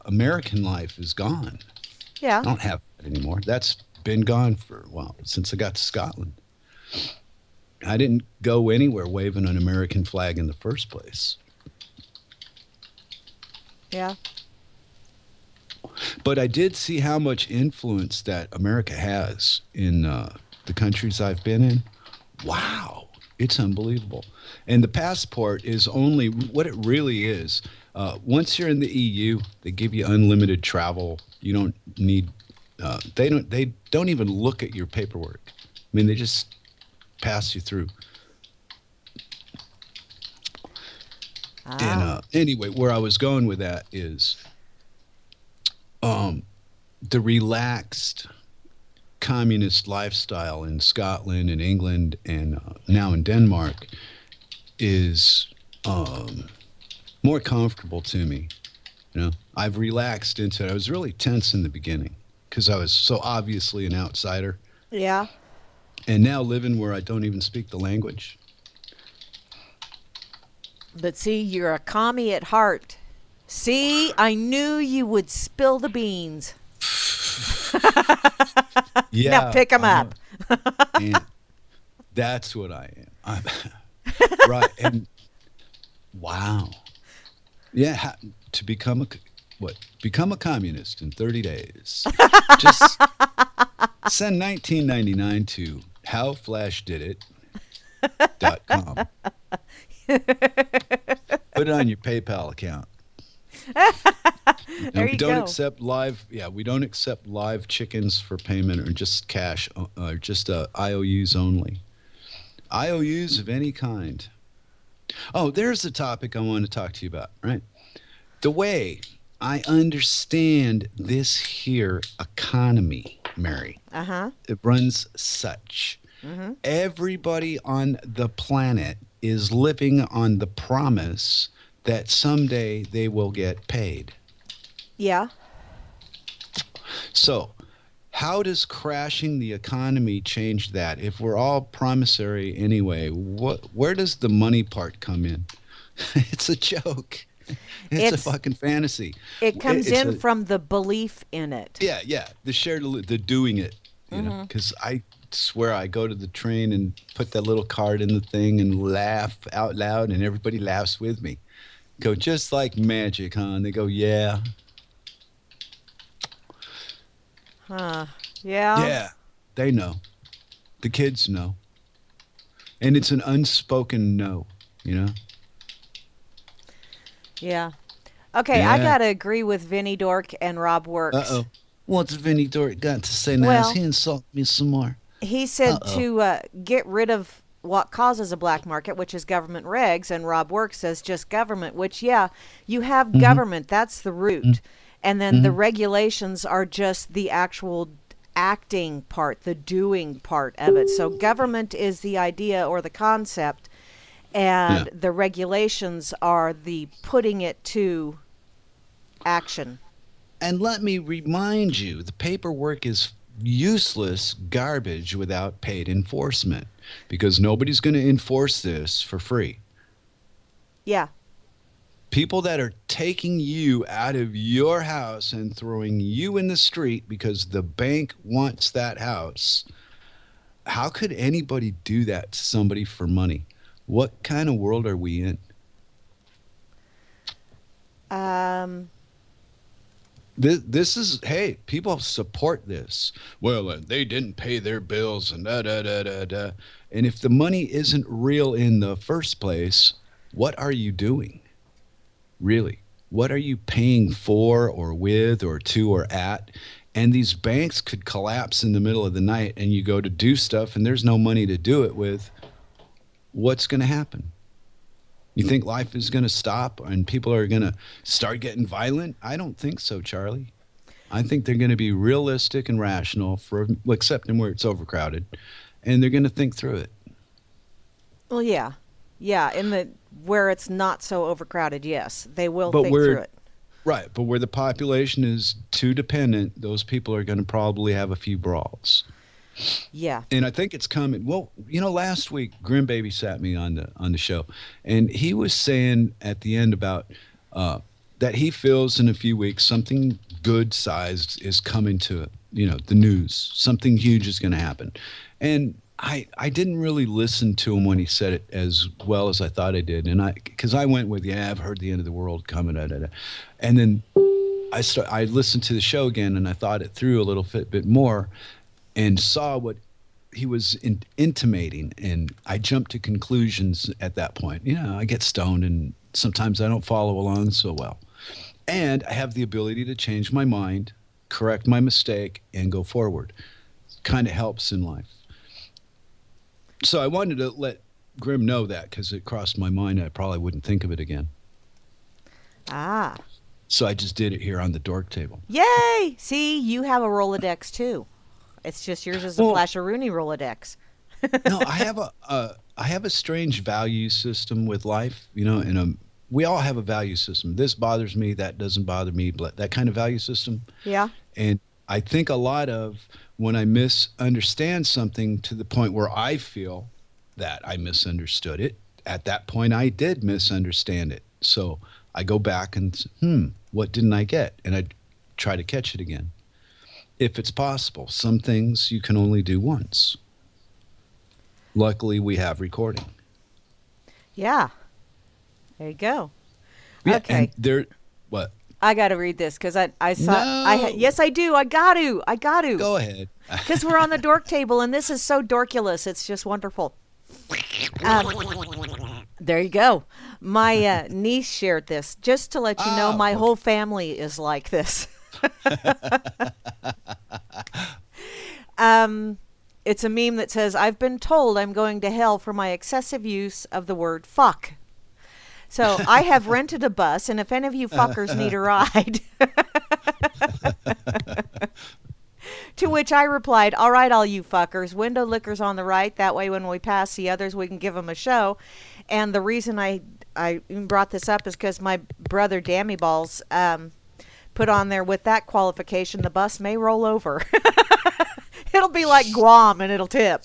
American life is gone. Yeah. I don't have it anymore. That's been gone for, well, since I got to Scotland. I didn't go anywhere waving an American flag in the first place. Yeah. But I did see how much influence that America has in the countries I've been in. Wow, it's unbelievable. And the passport is only what it really is. Once you're in the EU, they give you unlimited travel. You don't need. They don't even look at your paperwork. I mean, they just pass you through. And Ah. anyway, where I was going with that is the relaxed communist lifestyle in Scotland and England and now in Denmark is more comfortable to me. You know, I've relaxed into it. I was really tense in the beginning because I was so obviously an outsider. Yeah. And now living where I don't even speak the language. But see, you're a commie at heart. See, I knew you would spill the beans. Yeah, Now pick 'em up. And that's what I am. Right. And wow. Yeah, to become become a communist in 30 days. Just send 1999 to howflashdidit.com. Put it on your PayPal account. There We you don't go. accept live. Yeah, we don't accept live chickens for payment or just cash, or just IOUs only. IOUs of any kind. Oh, there's the topic I want to talk to you about. Right, the way I understand this here economy, Mary, Uh-huh. it runs such. Mm-hmm. Everybody on the planet is living on the promise that someday they will get paid. Yeah. So, how does crashing the economy change that? If we're all promissory anyway, where does the money part come in? It's a joke. It's a It's fucking fantasy. it comes It's in from the belief in it. yeah, the shared, the doing it, you know, because I swear I go to the train and put that little card in the thing and laugh out loud, and everybody laughs with me. Go, just like magic, huh? And they go, yeah. Huh. Yeah. Yeah, they know. The kids know. And it's an unspoken no, you know? Yeah. Okay, I Yeah. gotta agree with Vinnie Dork and Rob Works. Uh-oh. What's Vinny Dork got to say now? Well, He insult me some more. He said Uh-oh. to get rid of what causes a black market, which is government regs, and Rob Work says just government, which, yeah, you have Mm-hmm. government, that's the root. And then the Mm-hmm. regulations are just the actual acting part, the doing part of it. So government is the idea or the concept, Yeah. and the regulations are the putting it to action. And let me remind you, the paperwork is useless garbage without paid enforcement because nobody's going to enforce this for free. Yeah. People that are taking you out of your house and throwing you in the street because the bank wants that house. How could anybody do that to somebody for money? What kind of world are we in? Um, This is, hey, people support this. Well, they didn't pay their bills and da da da da da. And if the money isn't real in the first place, what are you doing? Really? What are you paying for or with or to or at? And these banks could collapse in the middle of the night and you go to do stuff and there's no money to do it with. What's going to happen? You think life is going to stop and people are going to start getting violent? I don't think so, Charlie. I think they're going to be realistic and rational for well, except in where it's overcrowded, and they're going to think through it. well, yeah. Yeah, in the where it's not so overcrowded, yes, they will But think through it. right, but where the population is too dependent, those people are going to probably have a few brawls. Yeah. And I think it's coming. Well, last week Grim Baby sat me on the show, and he was saying at the end about that he feels in a few weeks something good sized is coming to the news. Something huge is going to happen, and I didn't really listen to him when he said it as well as I thought I did, and because I went with I've heard the end of the world coming, da, da, da. And then I listened to the show again and I thought it through a little bit more and saw what he was intimating, and I jumped to conclusions at that point. I get stoned, and sometimes I don't follow along so well. And I have the ability to change my mind, correct my mistake, and go forward. Kind of helps in life. So I wanted to let Grim know that because it crossed my mind. I probably wouldn't think of it again. Ah. So I just did it here on the Dork Table. Yay! See, you have a Rolodex too. It's just yours is a Well, Flash-a-Rooney Rolodex. no, I have a strange value system with life, and we all have a value system. This bothers me, that doesn't bother me, but that kind of value system. Yeah. And I think a lot of when I misunderstand something to the point where I feel that I misunderstood it, at that point I did misunderstand it. So I go back and what didn't I get? And I try to catch it again. If it's possible, some things you can only do once. Luckily, we have recording. Yeah. There you go. Yeah, Okay. and there, what? I got to read this because I saw. No. Yes, I do. I got to. Go ahead. Because we're on the Dork Table, and this is so dorkulous. It's just wonderful. There you go. My niece shared this just to let you know my whole family is like this. It's a meme that says, "I've been told I'm going to hell for my excessive use of the word fuck." So I have rented a bus, and if any of you fuckers need a ride. To which I replied, "All right, all you fuckers, window lickers on the right. That way when we pass the others, we can give them a show." And the reason I brought this up is because my brother Dammy Balls put on there, with that qualification, the bus may roll over. It'll be like Guam and it'll tip.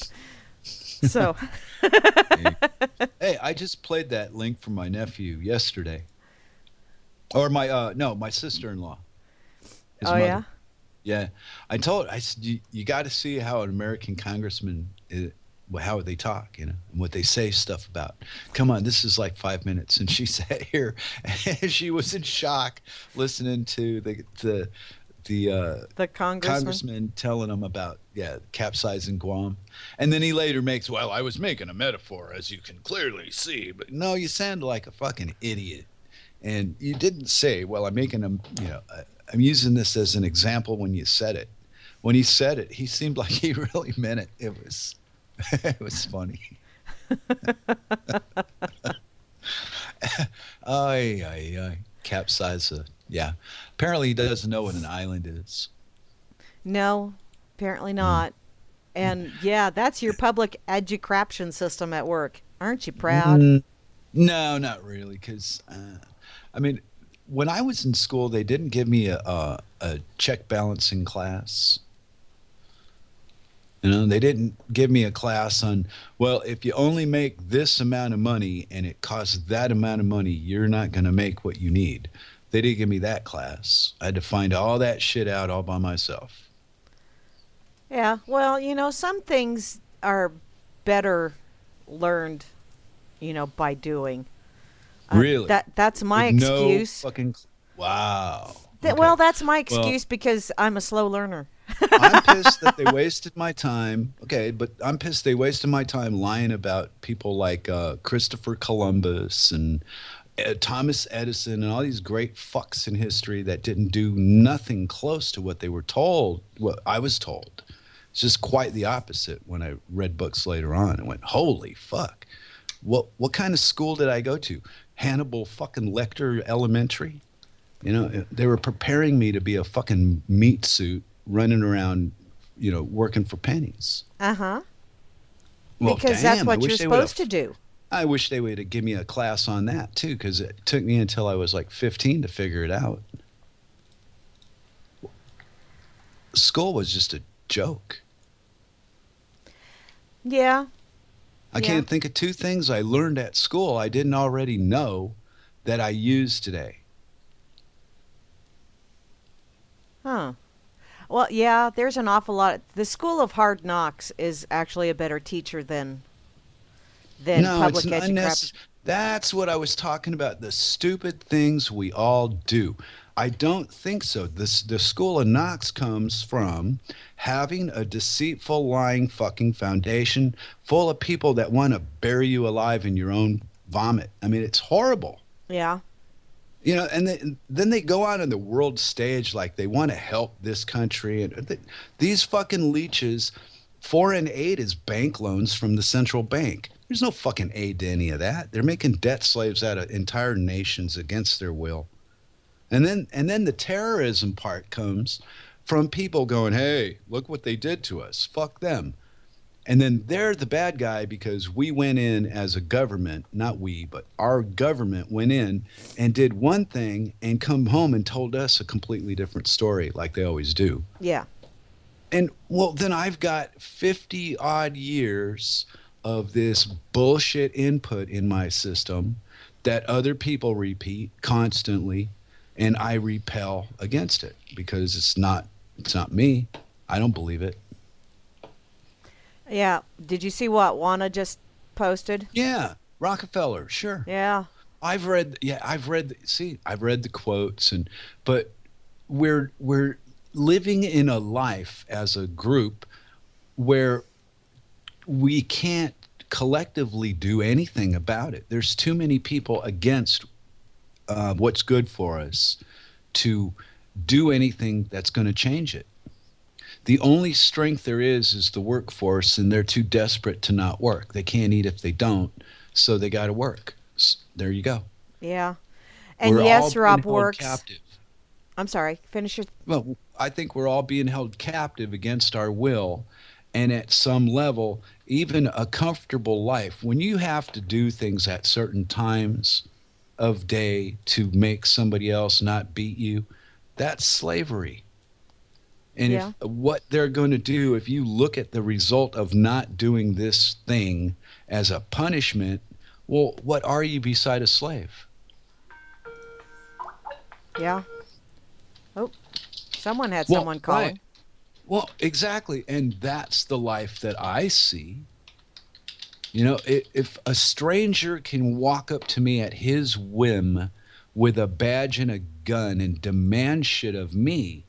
So. Hey, I just played that link for my nephew yesterday. Or my sister-in-law. His Oh, mother. yeah? Yeah. I said, you got to see how an American congressman, how they talk, and what they say stuff about. Come on, this is like 5 minutes. And she sat here and she was in shock listening to the congressman telling him about capsizing Guam, and then he later makes, well, I was making a metaphor, as you can clearly see, but no, you sound like a fucking idiot, and you didn't say, well, I'm making I'm using this as an example when you said it. when he said it, he seemed like he really meant it. It was it was funny. Ay, ay, ay. Capsize. Yeah. Apparently, he doesn't know what an island is. No, apparently Mm. not. And yeah, that's your public education system at work. Aren't you proud? Mm, no, not really. Because, I mean, when I was in school, they didn't give me a check balancing class. They didn't give me a class on, well, if you only make this amount of money and it costs that amount of money, you're not going to make what you need. They didn't give me that class. I had to find all that shit out all by myself. Yeah, well, some things are better learned, by doing. Really? That's my With no excuse. fucking. Wow. Well, Okay. that's my Well, excuse because I'm a slow learner. I'm pissed that they wasted my time. Okay, but I'm pissed they wasted my time lying about people like Christopher Columbus and Thomas Edison and all these great fucks in history that didn't do nothing close to what they were told, what I was told. It's just quite the opposite when I read books later on and went, holy fuck. What kind of school did I go to? Hannibal fucking Lecter Elementary? They were preparing me to be a fucking meat suit running around, working for pennies. Uh-huh. Well, Because that's damn, what you're supposed to do. I wish they would have given me a class on that too, because it took me until I was like 15 to figure it out. School was just a joke. Yeah. I Yeah. can't think of two things I learned at school I didn't already know that I use today. Huh. Well, yeah, there's an awful lot. The School of Hard Knocks is actually a better teacher than No, it's public not education. unnecessary. That's what I was talking about. The stupid things we all do. I don't think so. The school of Knox comes from having a deceitful, lying fucking foundation full of people that want to bury you alive in your own vomit. I mean, it's horrible. Yeah. And then they go out on the world stage like they want to help this country. And these fucking leeches, foreign aid is bank loans from the central bank. There's no fucking aid to any of that. They're making debt slaves out of entire nations against their will. And then the terrorism part comes from people going, "Hey, look what they did to us. Fuck them." And then they're the bad guy because we went in as a government, not we, but our government went in and did one thing and come home and told us a completely different story like they always do. Yeah. And well, then I've got 50 odd years of this bullshit input in my system that other people repeat constantly, and I repel against it because it's not me. I don't believe it. Yeah. Did you see what Juana just posted? Yeah, Rockefeller, sure. Yeah. I've read the quotes, but we're living in a life as a group where we can't collectively do anything about it. There's too many people against what's good for us to do anything that's going to change it. The only strength there is the workforce, and they're too desperate to not work. They can't eat if they don't, so they got to work. There you go. Yeah. And We're all yes, being Rob held works. captive. I'm sorry. Finish your. Well, I think we're all being held captive against our will, and at some level, even a comfortable life, when you have to do things at certain times of day to make somebody else not beat you, that's slavery. And Yeah. if what they're going to do, if you look at the result of not doing this thing as a punishment, well, what are you beside a slave? Yeah. Oh, someone had Well, someone right. calling. Well, exactly. And that's the life that I see. If a stranger can walk up to me at his whim with a badge and a gun and demand shit of me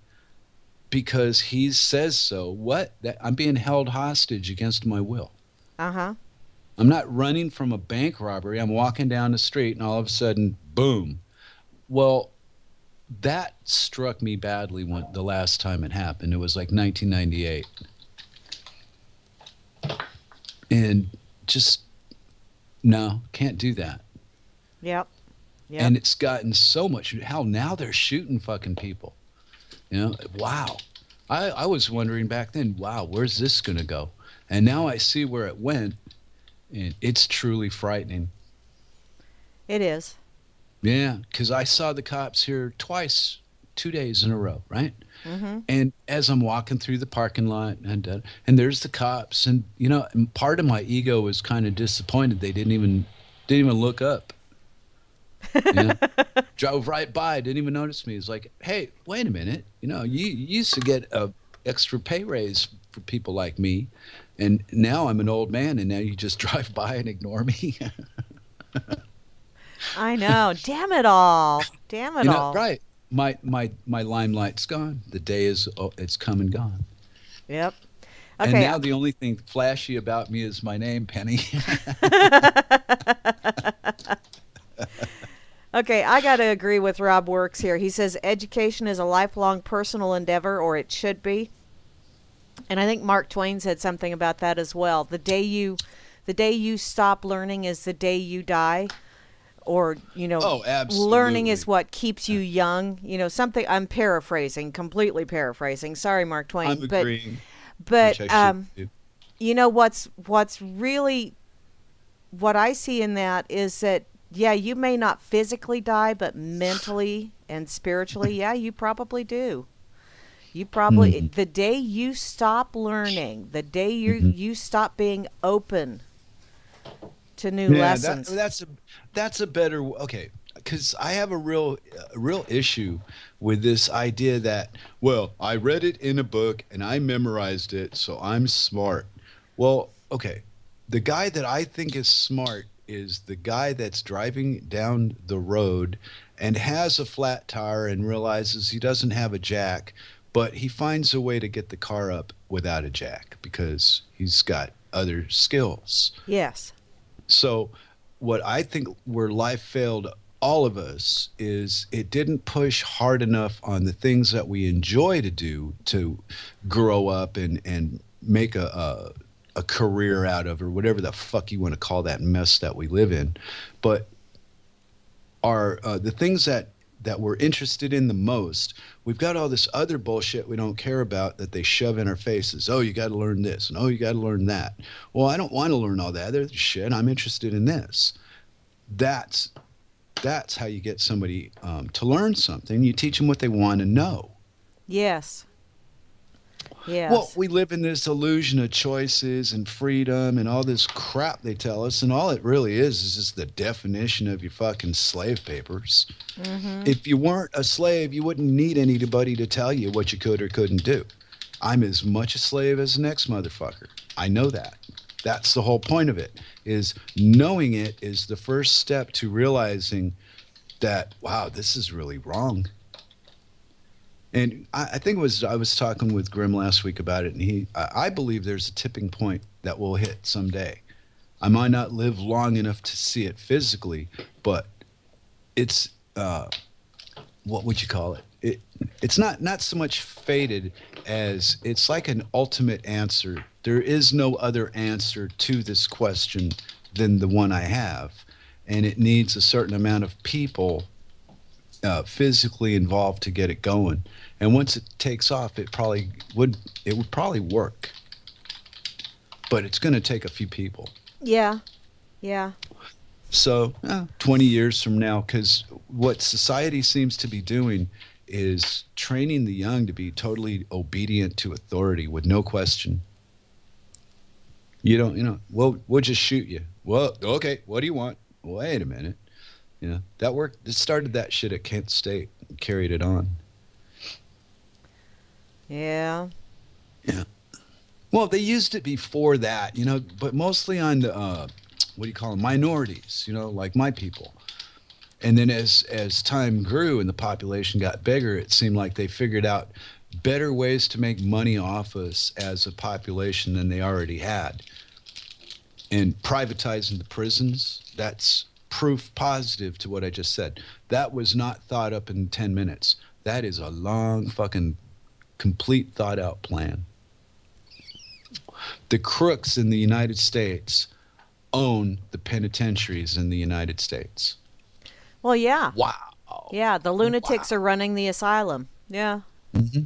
because he says so, what? That I'm being held hostage against my will. Uh-huh. I'm not running from a bank robbery. I'm walking down the street and all of a sudden, boom. Well, that struck me badly when the last time it happened. It was like 1998, and just no, can't do that. Yep. Yep. And it's gotten so much. Hell, now they're shooting fucking people. Wow. I was wondering back then, wow, where's this going to go? And now I see where it went, and it's truly frightening. It is. Yeah, because I saw the cops here twice, 2 days in a row, right? Mm-hmm. And as I'm walking through the parking lot, and there's the cops, and and part of my ego was kind of disappointed they didn't even look up. You know, drove right by, didn't even notice me. It's like, hey, wait a minute. You used to get a extra pay raise for people like me, and now I'm an old man, and now you just drive by and ignore me. I know. Damn it all. Damn it all. Right? My limelight's gone. The day it's come and gone. Yep. And Okay. now the only thing flashy about me is my name, Penny. Okay, I got to agree with Rob Works here. He says education is a lifelong personal endeavor, or it should be. And I think Mark Twain said something about that as well. The day you stop learning is the day you die. Or, Oh, learning absolutely. is what keeps you young. Something I'm paraphrasing, completely paraphrasing. Sorry, Mark Twain. I'm agreeing, But which I should do. what's really what I see in that is that, yeah, you may not physically die, but mentally and spiritually, yeah, you probably do. You probably Hmm. the day you stop learning, the day Hmm. you stop being open to new Yeah, lessons. that's a better okay. Because I have a real issue with this idea that, well, I read it in a book and I memorized it, so I'm smart. Well, okay, the guy that I think is smart is the guy that's driving down the road and has a flat tire and realizes he doesn't have a jack, but he finds a way to get the car up without a jack because he's got other skills. Yes. So, what I think where life failed all of us is it didn't push hard enough on the things that we enjoy to do to grow up and make a career out of, or whatever the fuck you want to call that mess that we live in. But are the things that we're interested in the most. We've got all this other bullshit we don't care about that they shove in our faces. Oh, you got to learn this, and oh, you got to learn that. Well, I don't want to learn all that other shit. I'm interested in this. That's that's how you get somebody to learn something. You teach them what they want to know. Yes. Well, Yes. we live in this illusion of choices and freedom and all this crap they tell us, and all it really is just the definition of your fucking slave papers. Mhm. If you weren't a slave, you wouldn't need anybody to tell you what you could or couldn't do. I'm as much a slave as the next motherfucker. I know that. That's the whole point of it. Is knowing it is the first step to realizing that, wow, this is really wrong. And I think I was talking with Grim last week about it, and I believe there's a tipping point that will hit someday. I might not live long enough to see it physically, but it's what would you call it? It's not so much fated as it's like an ultimate answer. There is no other answer to this question than the one I have, and it needs a certain amount of people physically involved to get it going. And once it takes off, it would probably work, but it's going to take a few people. Yeah. Yeah. So 20 years from now, because what society seems to be doing is training the young to be totally obedient to authority with no question. We'll just shoot you. Well, okay, what do you want? Wait a minute. That worked. It started that shit at Kent State and carried it on. Yeah. Yeah. Well, they used it before that, but mostly on the, what do you call them, minorities, like my people. And then as time grew and the population got bigger, it seemed like they figured out better ways to make money off us as a population than they already had. And privatizing the prisons, that's proof positive to what I just said. That was not thought up in 10 minutes. That is a long fucking complete thought out plan. The crooks in the United States own the penitentiaries in the United States. Well, yeah. Wow. Yeah, the lunatics Wow. are running the asylum. Yeah. Hmm.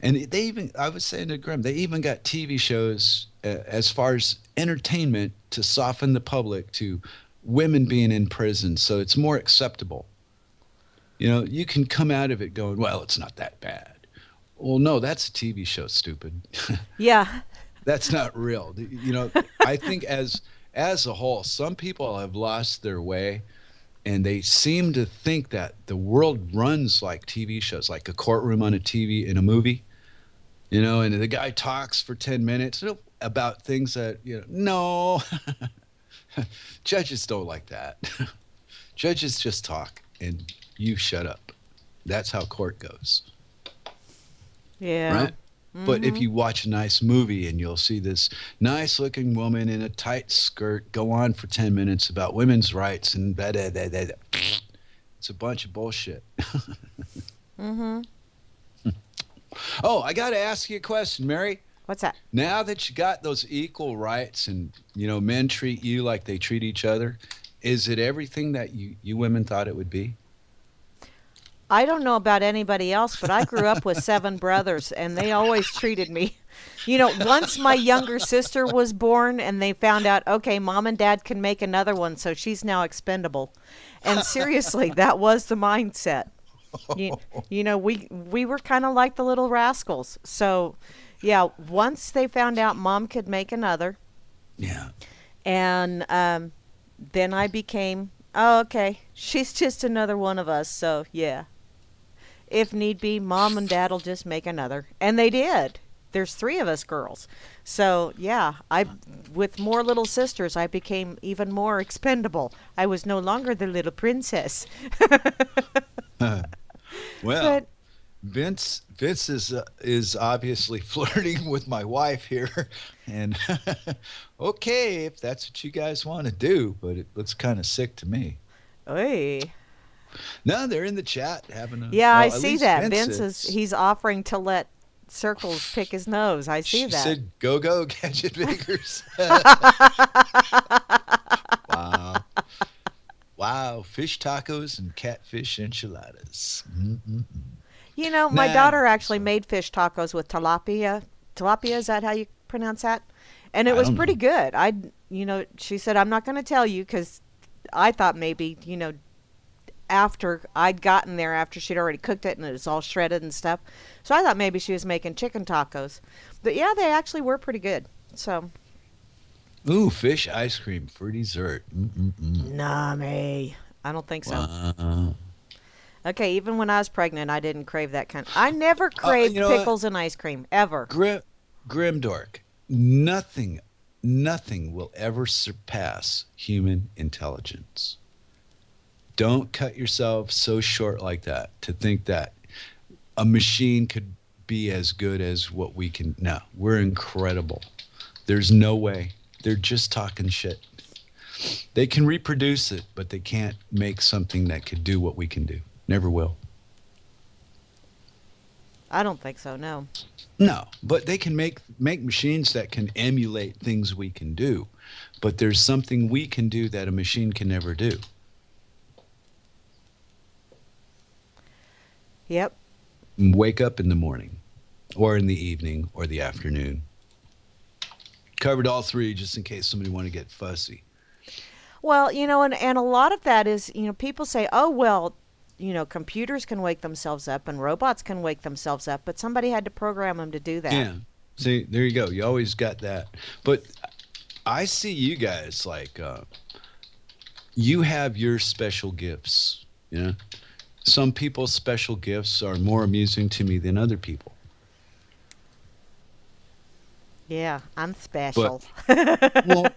And they even, I was saying to Grim, they even got TV shows as far as entertainment to soften the public to women being in prison. So it's more acceptable. You know, you can come out of it going, well, it's not that bad. Well, no, that's a TV show, stupid. Yeah. That's not real. You know, I think as a whole, some people have lost their way and they seem to think that the world runs like TV shows, like a courtroom on a TV in a movie, you know, and the guy talks for 10 minutes about things that, you know, no, judges don't like that. Judges just talk and you shut up. That's how court goes, Yeah. right? But if you watch a nice movie and you'll see this nice looking woman in a tight skirt go on for 10 minutes about women's rights and da, da, da, da, da. It's a bunch of bullshit. Mm-hmm. Oh, I got to ask you a question, Mary. What's that? Now that you got those equal rights and, you know, men treat you like they treat each other, is it everything that you women thought it would be? I don't know about anybody else, but I grew up with 7 brothers, and they always treated me. You know, once my younger sister was born, and they found out, okay, mom and dad can make another one, so she's now expendable. And seriously, that was the mindset. You know, we were kind of like the little rascals. So, yeah, once they found out mom could make another, Yeah. and then I became, oh, okay, she's just another one of us, so yeah. If need be, mom and dad'll just make another. And they did. There's 3 of us girls. So, yeah, with more little sisters, I became even more expendable. I was no longer the little princess. Well, But Vince is obviously flirting with my wife here, and okay, if that's what you guys want to do, but it looks kind of sick to me. oy. No, they're in the chat having a. Yeah, Well, I at see least that. Vince He's offering to let Circles pick his nose. I see She that. said, "Go go gadget makers." Wow, wow, fish tacos and catfish enchiladas. Mm-mm-mm. You know, my Man, daughter actually so made fish tacos with tilapia. Tilapia, is that how you pronounce that? And it I was don't pretty know. good. You know, she said, I'm not going to tell you because I thought maybe, you know, after I'd gotten there, after she'd already cooked it and it was all shredded and stuff. So I thought maybe she was making chicken tacos. But yeah, they actually were pretty good. So, Ooh, fish ice cream for dessert. Mm-mm-mm. nah, me. I don't think so. Wow. Okay, even when I was pregnant, I didn't crave that kind. I never craved You know what? pickles and ice cream, ever. Grimdork, nothing, nothing will ever surpass human intelligence. Don't cut yourself so short like that to think that a machine could be as good as what we can. No, we're incredible. There's no way. They're just talking shit. They can reproduce it, but they can't make something that could do what we can do. Never will. I don't think so, no. No, but they can make machines that can emulate things we can do. But there's something we can do that a machine can never do. Yep. Wake up in the morning or in the evening or the afternoon. Covered all 3 just in case somebody want to get fussy. Well, you know, and a lot of that is, you know, people say, oh, well, you know, computers can wake themselves up and robots can wake themselves up, but somebody had to program them to do that. Yeah. See, there you go. You always got that. But I see you guys like you have your special gifts, you know? Some people's special gifts are more amusing to me than other people. Yeah, I'm But special. well,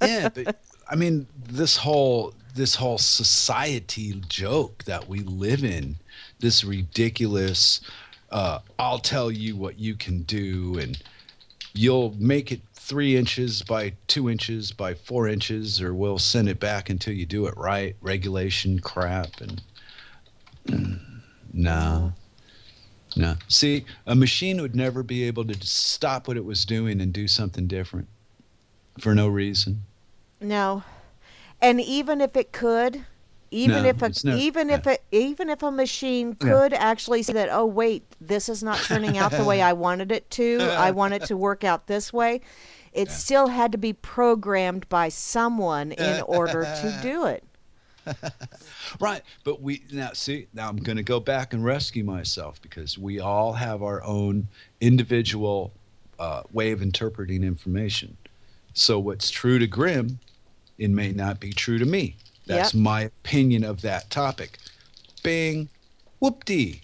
yeah, but I mean this whole society joke that we live in, this ridiculous I'll tell you what you can do and you'll make it 3 inches by 2 inches by 4 inches, or we'll send it back until you do it right. Regulation crap. And no, No. no. See, a machine would never be able to just stop what it was doing and do something different for no reason. No. And even if it could, even No, if a it's never. even Yeah. if it even if a machine Yeah. could actually say that, oh wait, this is not turning out the way I wanted it to. I want it to work out this way. It Yeah. still had to be programmed by someone in order to do it. Right. But we now see, now I'm going to go back and rescue myself because we all have our own individual way of interpreting information. So what's true to Grimm, it may not be true to me. That's Yep. my opinion of that topic. Bing, whoop-dee.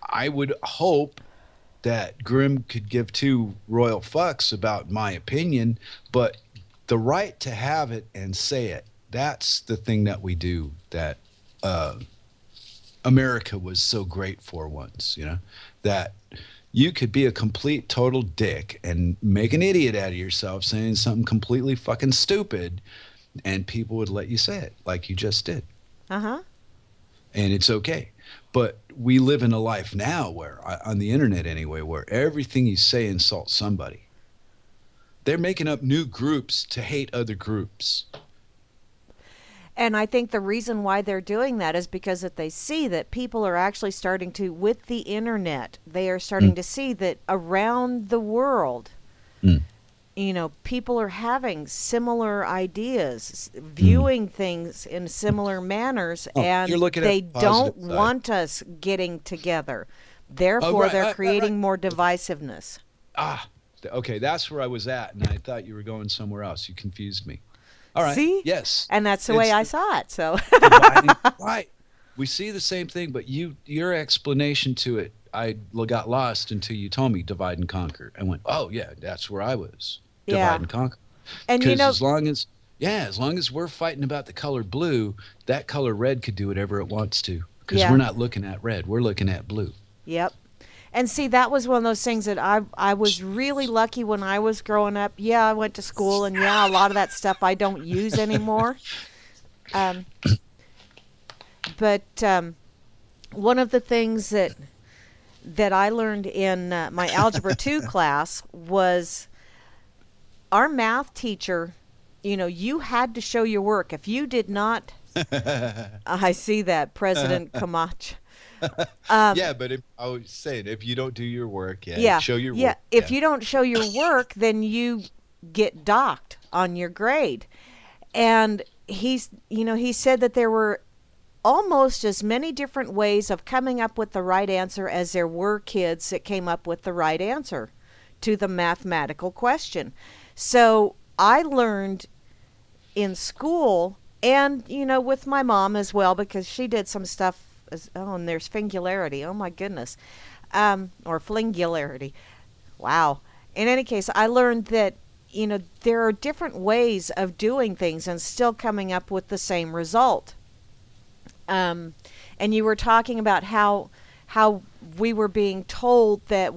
I would hope that Grimm could give two royal fucks about my opinion, but the right to have it and say it, that's the thing that we do that uh, America was so great for once, that you could be a complete total dick and make an idiot out of yourself saying something completely fucking stupid, and people would let you say it like you just did. Uh-huh. And it's okay. But we live in a life now where, on the internet anyway, where everything you say insults somebody. They're making up new groups to hate other groups. And I think the reason why they're doing that is because that they see that people are actually starting to, with the internet, they are starting to see that around the world, Mm. People are having similar ideas, viewing things in similar manners, Oh, and you're looking at they the don't positive side. want us getting together. Therefore, right, they're right, creating right. more divisiveness. Okay, that's where I was at, and I thought you were going somewhere else. You confused me. All right. See? Yes. And that's the It's way I the saw it. So, dividing. Right. We see the same thing, but your explanation to it, I got lost until you told me divide and conquer. I went, oh yeah, that's where I was. Divide yeah. and conquer. And Because as long as we're fighting about the color blue, that color red could do whatever it wants to. Because Yeah. we're not looking at red, we're looking at blue. Yep. And see, that was one of those things that I was really lucky when I was growing up. Yeah, I went to school, and yeah, a lot of that stuff I don't use anymore. Um, but one of the things that I learned in my Algebra 2 class was our math teacher, you had to show your work. If you did not, I see that, President Camacho. Yeah, but I was saying, if you don't do your work, show your Yeah, work. if you don't show your work, then you get docked on your grade. And he said that there were almost as many different ways of coming up with the right answer as there were kids that came up with the right answer to the mathematical question. So I learned in school and, with my mom as well, because she did some stuff. And there's fingularity. Oh, my goodness. Or flingularity. Wow. In any case, I learned that, there are different ways of doing things and still coming up with the same result. And you were talking about how we were being told that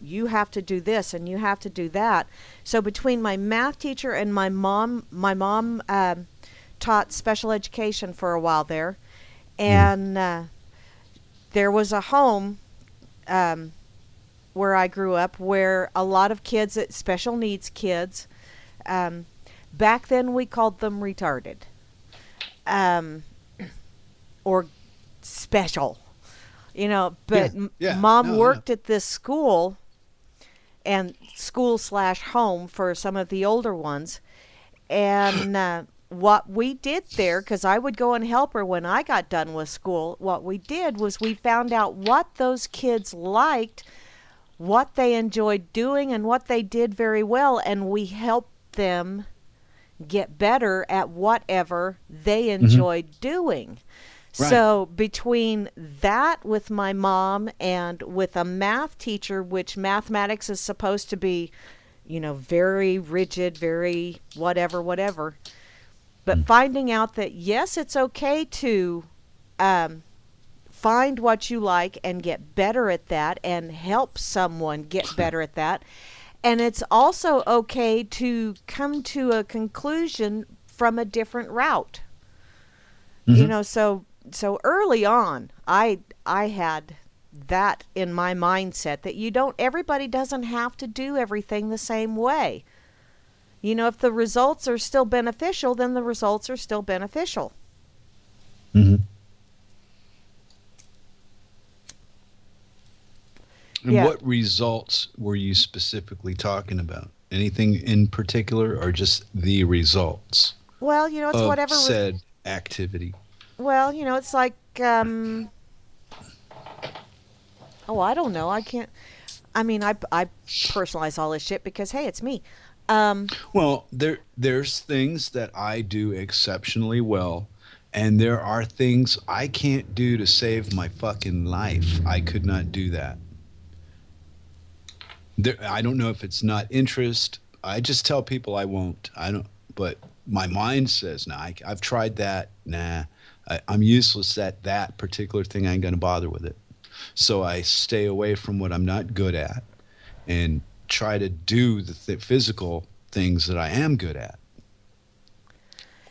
you have to do this and you have to do that. So between my math teacher and my mom taught special education for a while there. And there was a home where I grew up where a lot of kids, special needs kids, back then we called them retarded or special, but Mom No, worked at this school and school/home for some of the older ones. And what we did there, because I would go and help her when I got done with school, what we did was we found out what those kids liked, what they enjoyed doing, and what they did very well, and we helped them get better at whatever they enjoyed doing. Right. So between that with my mom and with a math teacher, which mathematics is supposed to be, very rigid, very whatever. But finding out that, yes, it's okay to find what you like and get better at that and help someone get better at that. And it's also okay to come to a conclusion from a different route. You Hmm. know, so early on, I had that in my mindset that you don't everybody doesn't have to do everything the same way. You know, if the results are still beneficial, then the results are still beneficial. Hmm. And Yeah. what results were you specifically talking about? Anything in particular, or just the results Well, you know, it's of whatever. said activity? Well, you know, it's like, oh, I don't know. I can't. I mean, I personalize all this shit because hey, it's me. Um, Well, there's things that I do exceptionally well, and there are things I can't do to save my fucking life. I could not do that. I don't know if it's not interest. I just tell people I won't. I don't. But my mind says, nah. I've tried that. Nah, I'm useless at that particular thing. I ain't gonna bother with it. So I stay away from what I'm not good at and try to do the physical things that I am good at.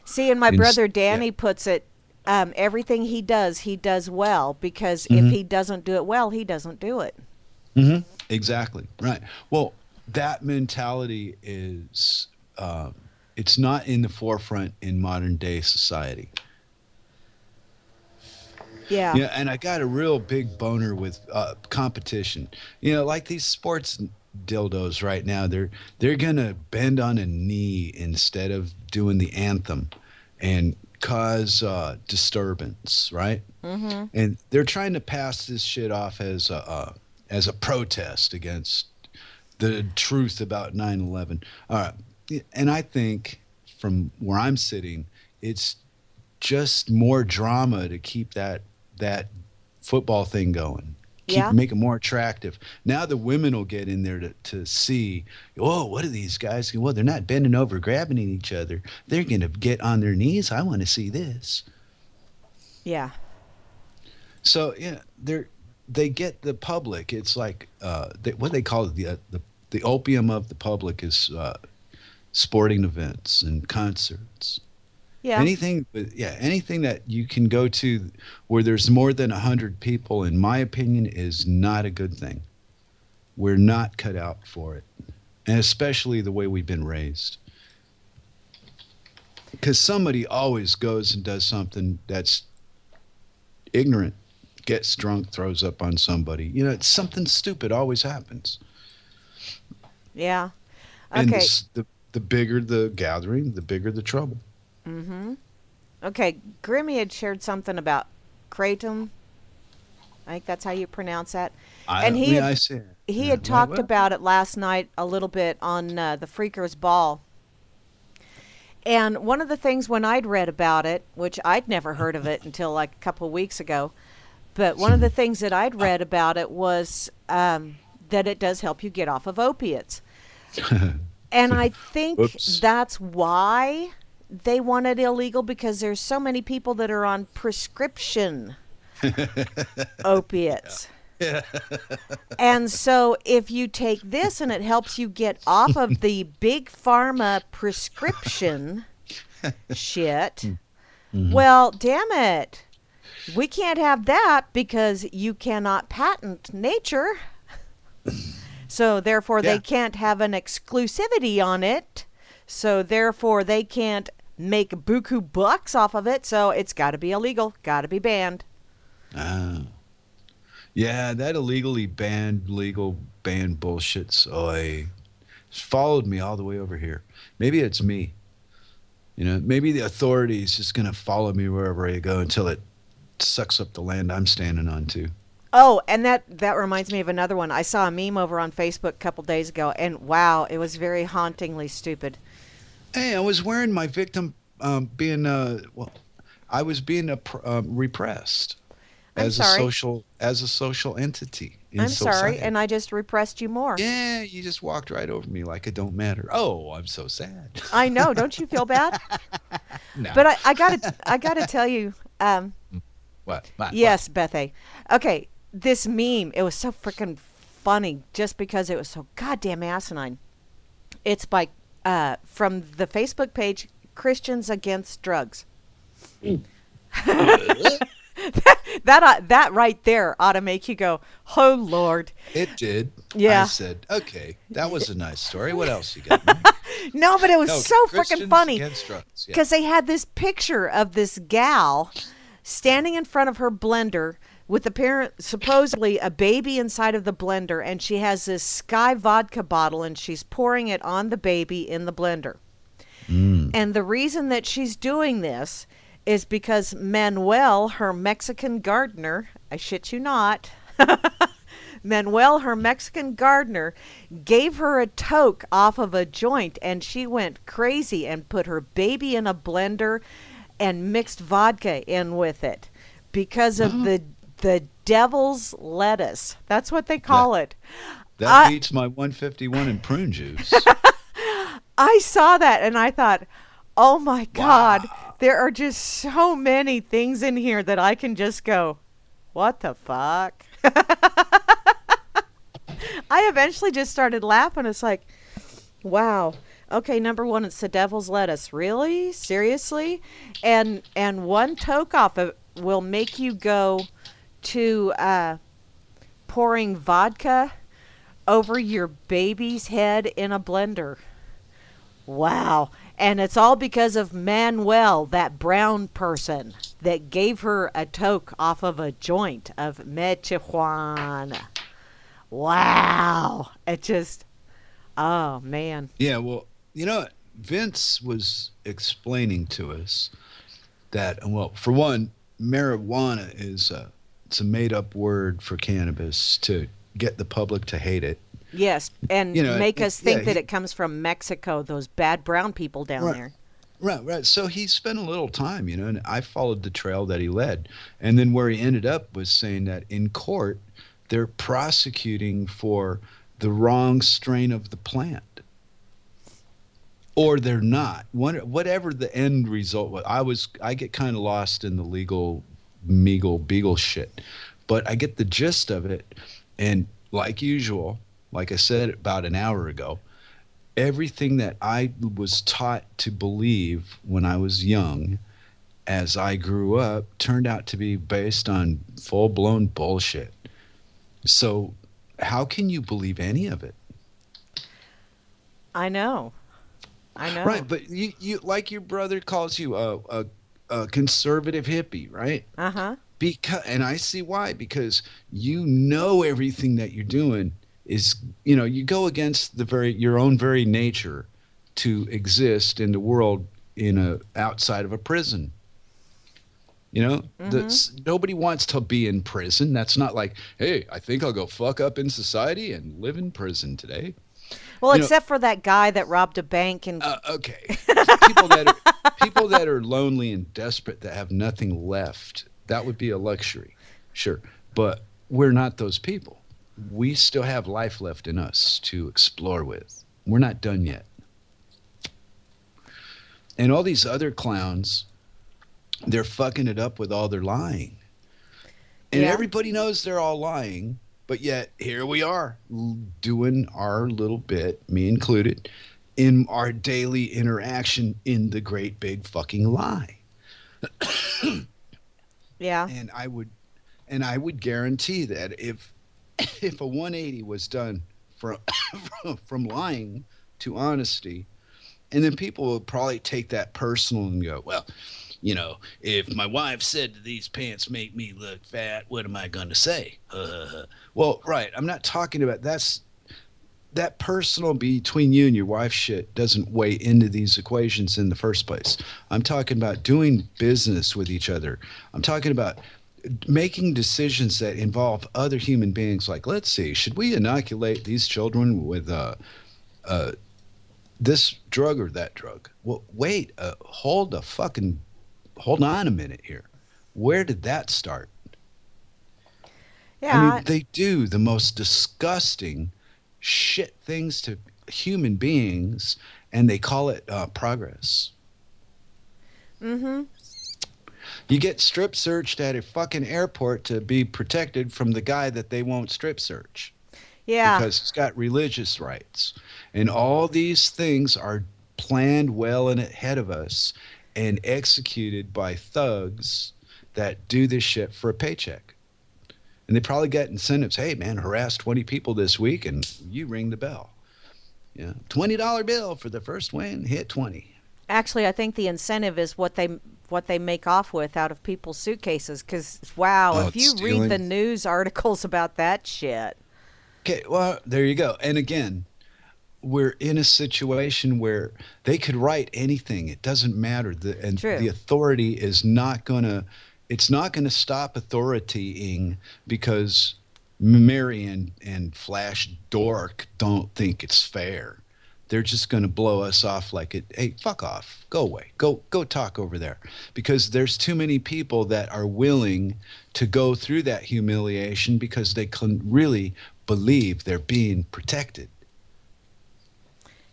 See, and my And brother yeah. Danny puts it, everything he does well because if Hmm. he doesn't do it well, he doesn't do it. Hmm. Exactly. Right. Well, that mentality is it's not in the forefront in modern day society. Yeah. Yeah, and I got a real big boner with competition. You know, like these sports dildos right now, they're gonna bend on a knee instead of doing the anthem, and cause disturbance, right? Mm-hmm. And they're trying to pass this shit off as a protest against the truth about 9/11. All right, and I think from where I'm sitting, it's just more drama to keep that football thing going. Yeah. Make it more attractive. Now the women will get in there to see, oh, what are these guys? Well, they're not bending over, grabbing at each other. They're going to get on their knees. I want to see this. Yeah. So yeah, they get the public. It's like what they call it, the opium of the public is sporting events and concerts. Yeah. Anything, yeah, anything that you can go to where there's more than 100 people, in my opinion, is not a good thing. We're not cut out for it, and especially the way we've been raised. Because somebody always goes and does something that's ignorant, gets drunk, throws up on somebody. You know, it's something stupid always happens. Yeah. And Okay. the bigger the gathering, the bigger the trouble. Mm-hmm. Okay. Grimmy had shared something about kratom. I think that's how you pronounce that. And he Yeah, had I see it. he Yeah, had talked well, about it last night a little bit on the Freakers Ball. And one of the things when I'd read about it, which I'd never heard of it until like a couple of weeks ago, but one of the things that I'd read about it was that it does help you get off of opiates. And I think whoops. that's why they want it illegal because there's so many people that are on prescription opiates. Yeah. And so if you take this and it helps you get off of the big pharma prescription shit, Mhm. well, damn it. We can't have that because you cannot patent nature. So therefore they Yeah. can't have an exclusivity on it. So therefore they can't make buku bucks off of it. So it's got to be illegal, got to be banned. Ah. Yeah, that illegally banned, legal ban bullshit's it's followed me all the way over here. Maybe it's me. You know, maybe the authorities just gonna follow me wherever I go until it sucks up the land I'm standing on too. Oh, and that reminds me of another one. I saw a meme over on Facebook a couple days ago, and wow, it was very hauntingly stupid. Hey, I was wearing my victim being well, I was being repressed I'm sorry. as a social entity in I'm sorry, society. and I just repressed you more. Yeah, you just walked right over me like it don't matter. Oh, I'm so sad. I know. Don't you feel bad? No. But I gotta tell you. What? What? What? Yes, Bethay. Okay, this meme. It was so freaking funny just because it was so goddamn asinine. It's by from the Facebook page Christians Against Drugs. That right there ought to make you go, "Oh Lord." It did. I Yeah. said, okay, that was a nice story. What else you got, man? No, but it was No, so freaking Christians funny against drugs. Yeah. because they had this picture of this gal standing in front of her blender with the parent, supposedly a baby inside of the blender, and she has this Sky vodka bottle and she's pouring it on the baby in the blender. Mm. And the reason that she's doing this is because Manuel, her Mexican gardener, I shit you not, Manuel, her Mexican gardener, gave her a toke off of a joint, and she went crazy and put her baby in a blender and mixed vodka in with it because of the devil's lettuce. That's what they call it. That I, beats my 151 in prune juice. I saw that and I thought, oh my God, Wow. there are just so many things in here that I can just go, what the fuck? I eventually just started laughing. It's like, wow. Okay, number one, it's the devil's lettuce. Really? Seriously? And one toke off of will make you go to pouring vodka over your baby's head in a blender. Wow. And it's all because of Manuel, that brown person that gave her a toke off of a joint of marijuana. Wow. It just, oh, man. Yeah, well, you know, Vince was explaining to us that, well, for one, marijuana is it's a made-up word for cannabis to get the public to hate it. Yes, and You know, make us think yeah, that it comes from Mexico, those bad brown people down Right. there. Right. So he spent a little time, and I followed the trail that he led. And then where he ended up was saying that in court, they're prosecuting for the wrong strain of the plant. Or they're not. Whatever the end result was, I get kind of lost in the legal meagle beagle shit. But I get the gist of it. And like usual, like I said about an hour ago, everything that I was taught to believe when I was young, as I grew up, turned out to be based on full-blown bullshit. So how can you believe any of it? I know. I know. Right, but you like your brother calls you a conservative hippie, right? Uh-huh. And I see why, because you know everything that you're doing is, you go against your own very nature to exist in the world outside of a prison. Nobody wants to be in prison. That's not like, hey, I think I'll go fuck up in society and live in prison today. Well, You know- except for that guy that robbed a bank and Okay, people that are lonely and desperate that have nothing left, that would be a luxury, sure. But we're not those people. We still have life left in us to explore with. We're not done yet. And all these other clowns, they're fucking it up with all their lying. And Yeah. everybody knows they're all lying, but yet here we are doing our little bit, me included, in our daily interaction in the great big fucking lie. yeah. And I would guarantee that if a 180 was done from from lying to honesty, and then people would probably take that personal and go, well, if my wife said these pants make me look fat, what am I going to say? Well, right. I'm not talking about that personal between you and your wife shit doesn't weigh into these equations in the first place. I'm talking about doing business with each other. I'm talking about making decisions that involve other human beings. Like, let's see, should we inoculate these children with this drug or that drug? Well, wait, hold on a minute here. Where did that start? Yeah. I mean, they do the most disgusting shit things to human beings, and they call it progress. Mm-hmm. You get strip searched at a fucking airport to be protected from the guy that they won't strip search. Yeah. because he's got religious rights. And all these things are planned well and ahead of us and executed by thugs that do this shit for a paycheck. And they probably get incentives. Hey, man, harass 20 people this week and you ring the bell. Yeah, $20 bill for the first win, hit 20. Actually, I think the incentive is what they make off with out of people's suitcases. Because wow, Oh, if it's you read the stealing. news articles about that shit, Okay, well, there you go. And again, we're in a situation where they could write anything. It doesn't matter. And the true. authority is not going to, it's not going to stop authoritying because Mary and Flash Dork don't think it's fair. They're just going to blow us off like it. Hey, fuck off. Go away. Go talk over there. Because there's too many people that are willing to go through that humiliation because they can really believe they're being protected.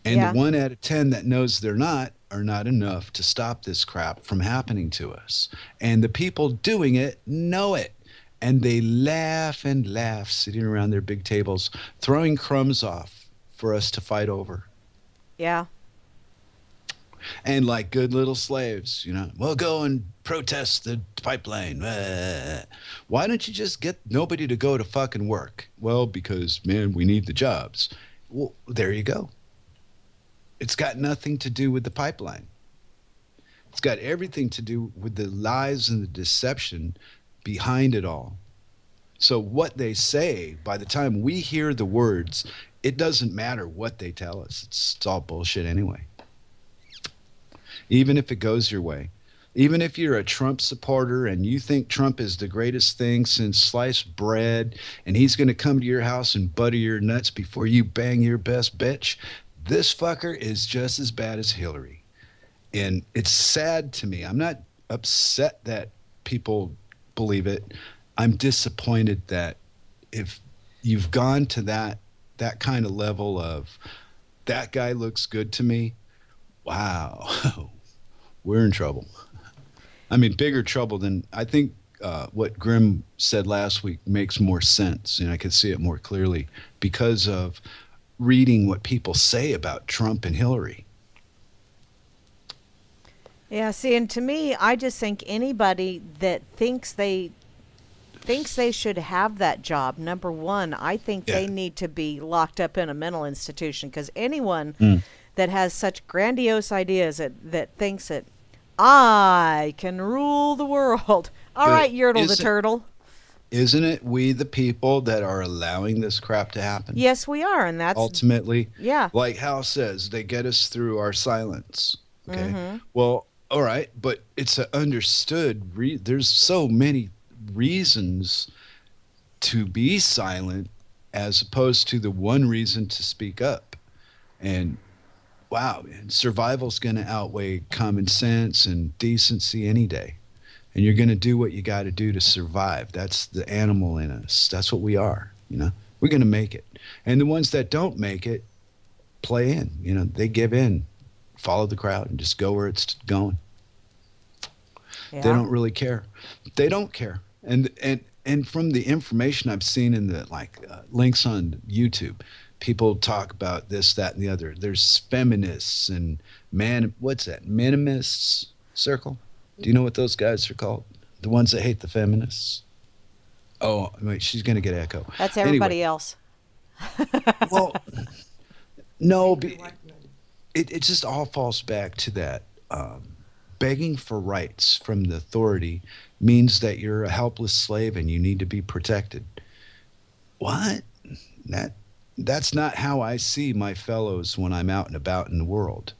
And the Yeah. 1 out of 10 that knows they're not are not enough to stop this crap from happening to us. And the people doing it know it. And they laugh and laugh, sitting around their big tables, throwing crumbs off for us to fight over. Yeah. And like good little slaves, we'll go and protest the pipeline. Why don't you just get nobody to go to fucking work? Well, because, man, we need the jobs. Well, there you go. It's got nothing to do with the pipeline. It's got everything to do with the lies and the deception behind it all. So what they say, by the time we hear the words, it doesn't matter what they tell us. It's all bullshit anyway. Even if it goes your way. Even if you're a Trump supporter and you think Trump is the greatest thing since sliced bread and he's going to come to your house and butter your nuts before you bang your best bitch, this fucker is just as bad as Hillary. And it's sad to me. I'm not upset that people believe it. I'm disappointed that if you've gone to that kind of level of that guy looks good to me, wow, we're in trouble. I mean, bigger trouble than I think. What Grimm said last week makes more sense, and I could see it more clearly because of reading what people say about Trump and Hillary. Yeah, see, and to me, I just think anybody that thinks they should have that job. Number one, I think Yeah. they need to be locked up in a mental institution because anyone Mm. that has such grandiose ideas that thinks that I can rule the world. All But right, Yertle the isn't turtle. isn't it we the people that are allowing this crap to happen? Yes, we are, and that's Ultimately, yeah. like Hal says, they get us through our silence. Okay. Mm-hmm. Well, all right, but it's a understood. There's so many reasons to be silent as opposed to the one reason to speak up. And wow, man, survival's going to outweigh common sense and decency any day. And you're going to do what you got to do to survive. That's the animal in us. That's what we are. We're going to make it. And the ones that don't make it play in. They give in, follow the crowd, and just go where it's going. They Yeah. don't really care. They don't care. And from the information I've seen in the links on YouTube, people talk about this, that, and the other. There's feminists and what's that? Minimists circle. Do you know what those guys are called? The ones that hate the feminists. Oh, wait, she's gonna get echo. That's Anyway, everybody else. well, no, it just all falls back to that. Begging for rights from the authority means that you're a helpless slave and you need to be protected. What? That's not how I see my fellows when I'm out and about in the world.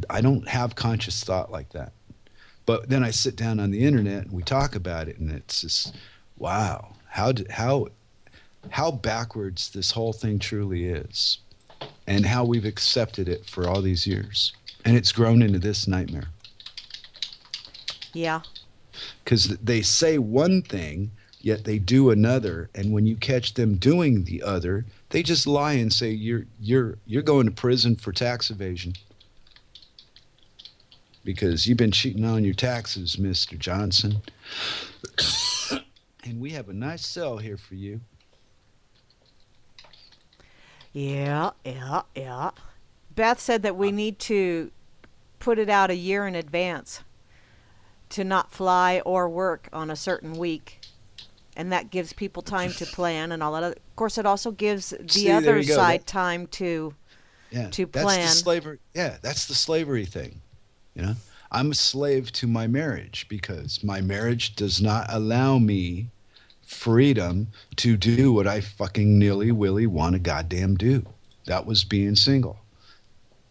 I don't have conscious thought like that. But then I sit down on the internet and we talk about it, and it's just, wow, how backwards this whole thing truly is, and how we've accepted it for all these years, and it's grown into this nightmare. Yeah. Because they say one thing, yet they do another, and when you catch them doing the other, they just lie and say you're going to prison for tax evasion because you've been cheating on your taxes, Mr. Johnson. And we have a nice cell here for you. Yeah, yeah, yeah. Beth said that we need to put it out a year in advance to not fly or work on a certain week. And that gives people time to plan and all that. Of course, it also gives the See, there other you go. side time Yeah, to that's the plan. slavery. Yeah, that's the slavery thing. You know, I'm a slave to my marriage because my marriage does not allow me freedom to do what I fucking nilly willy want to goddamn do. That was being single.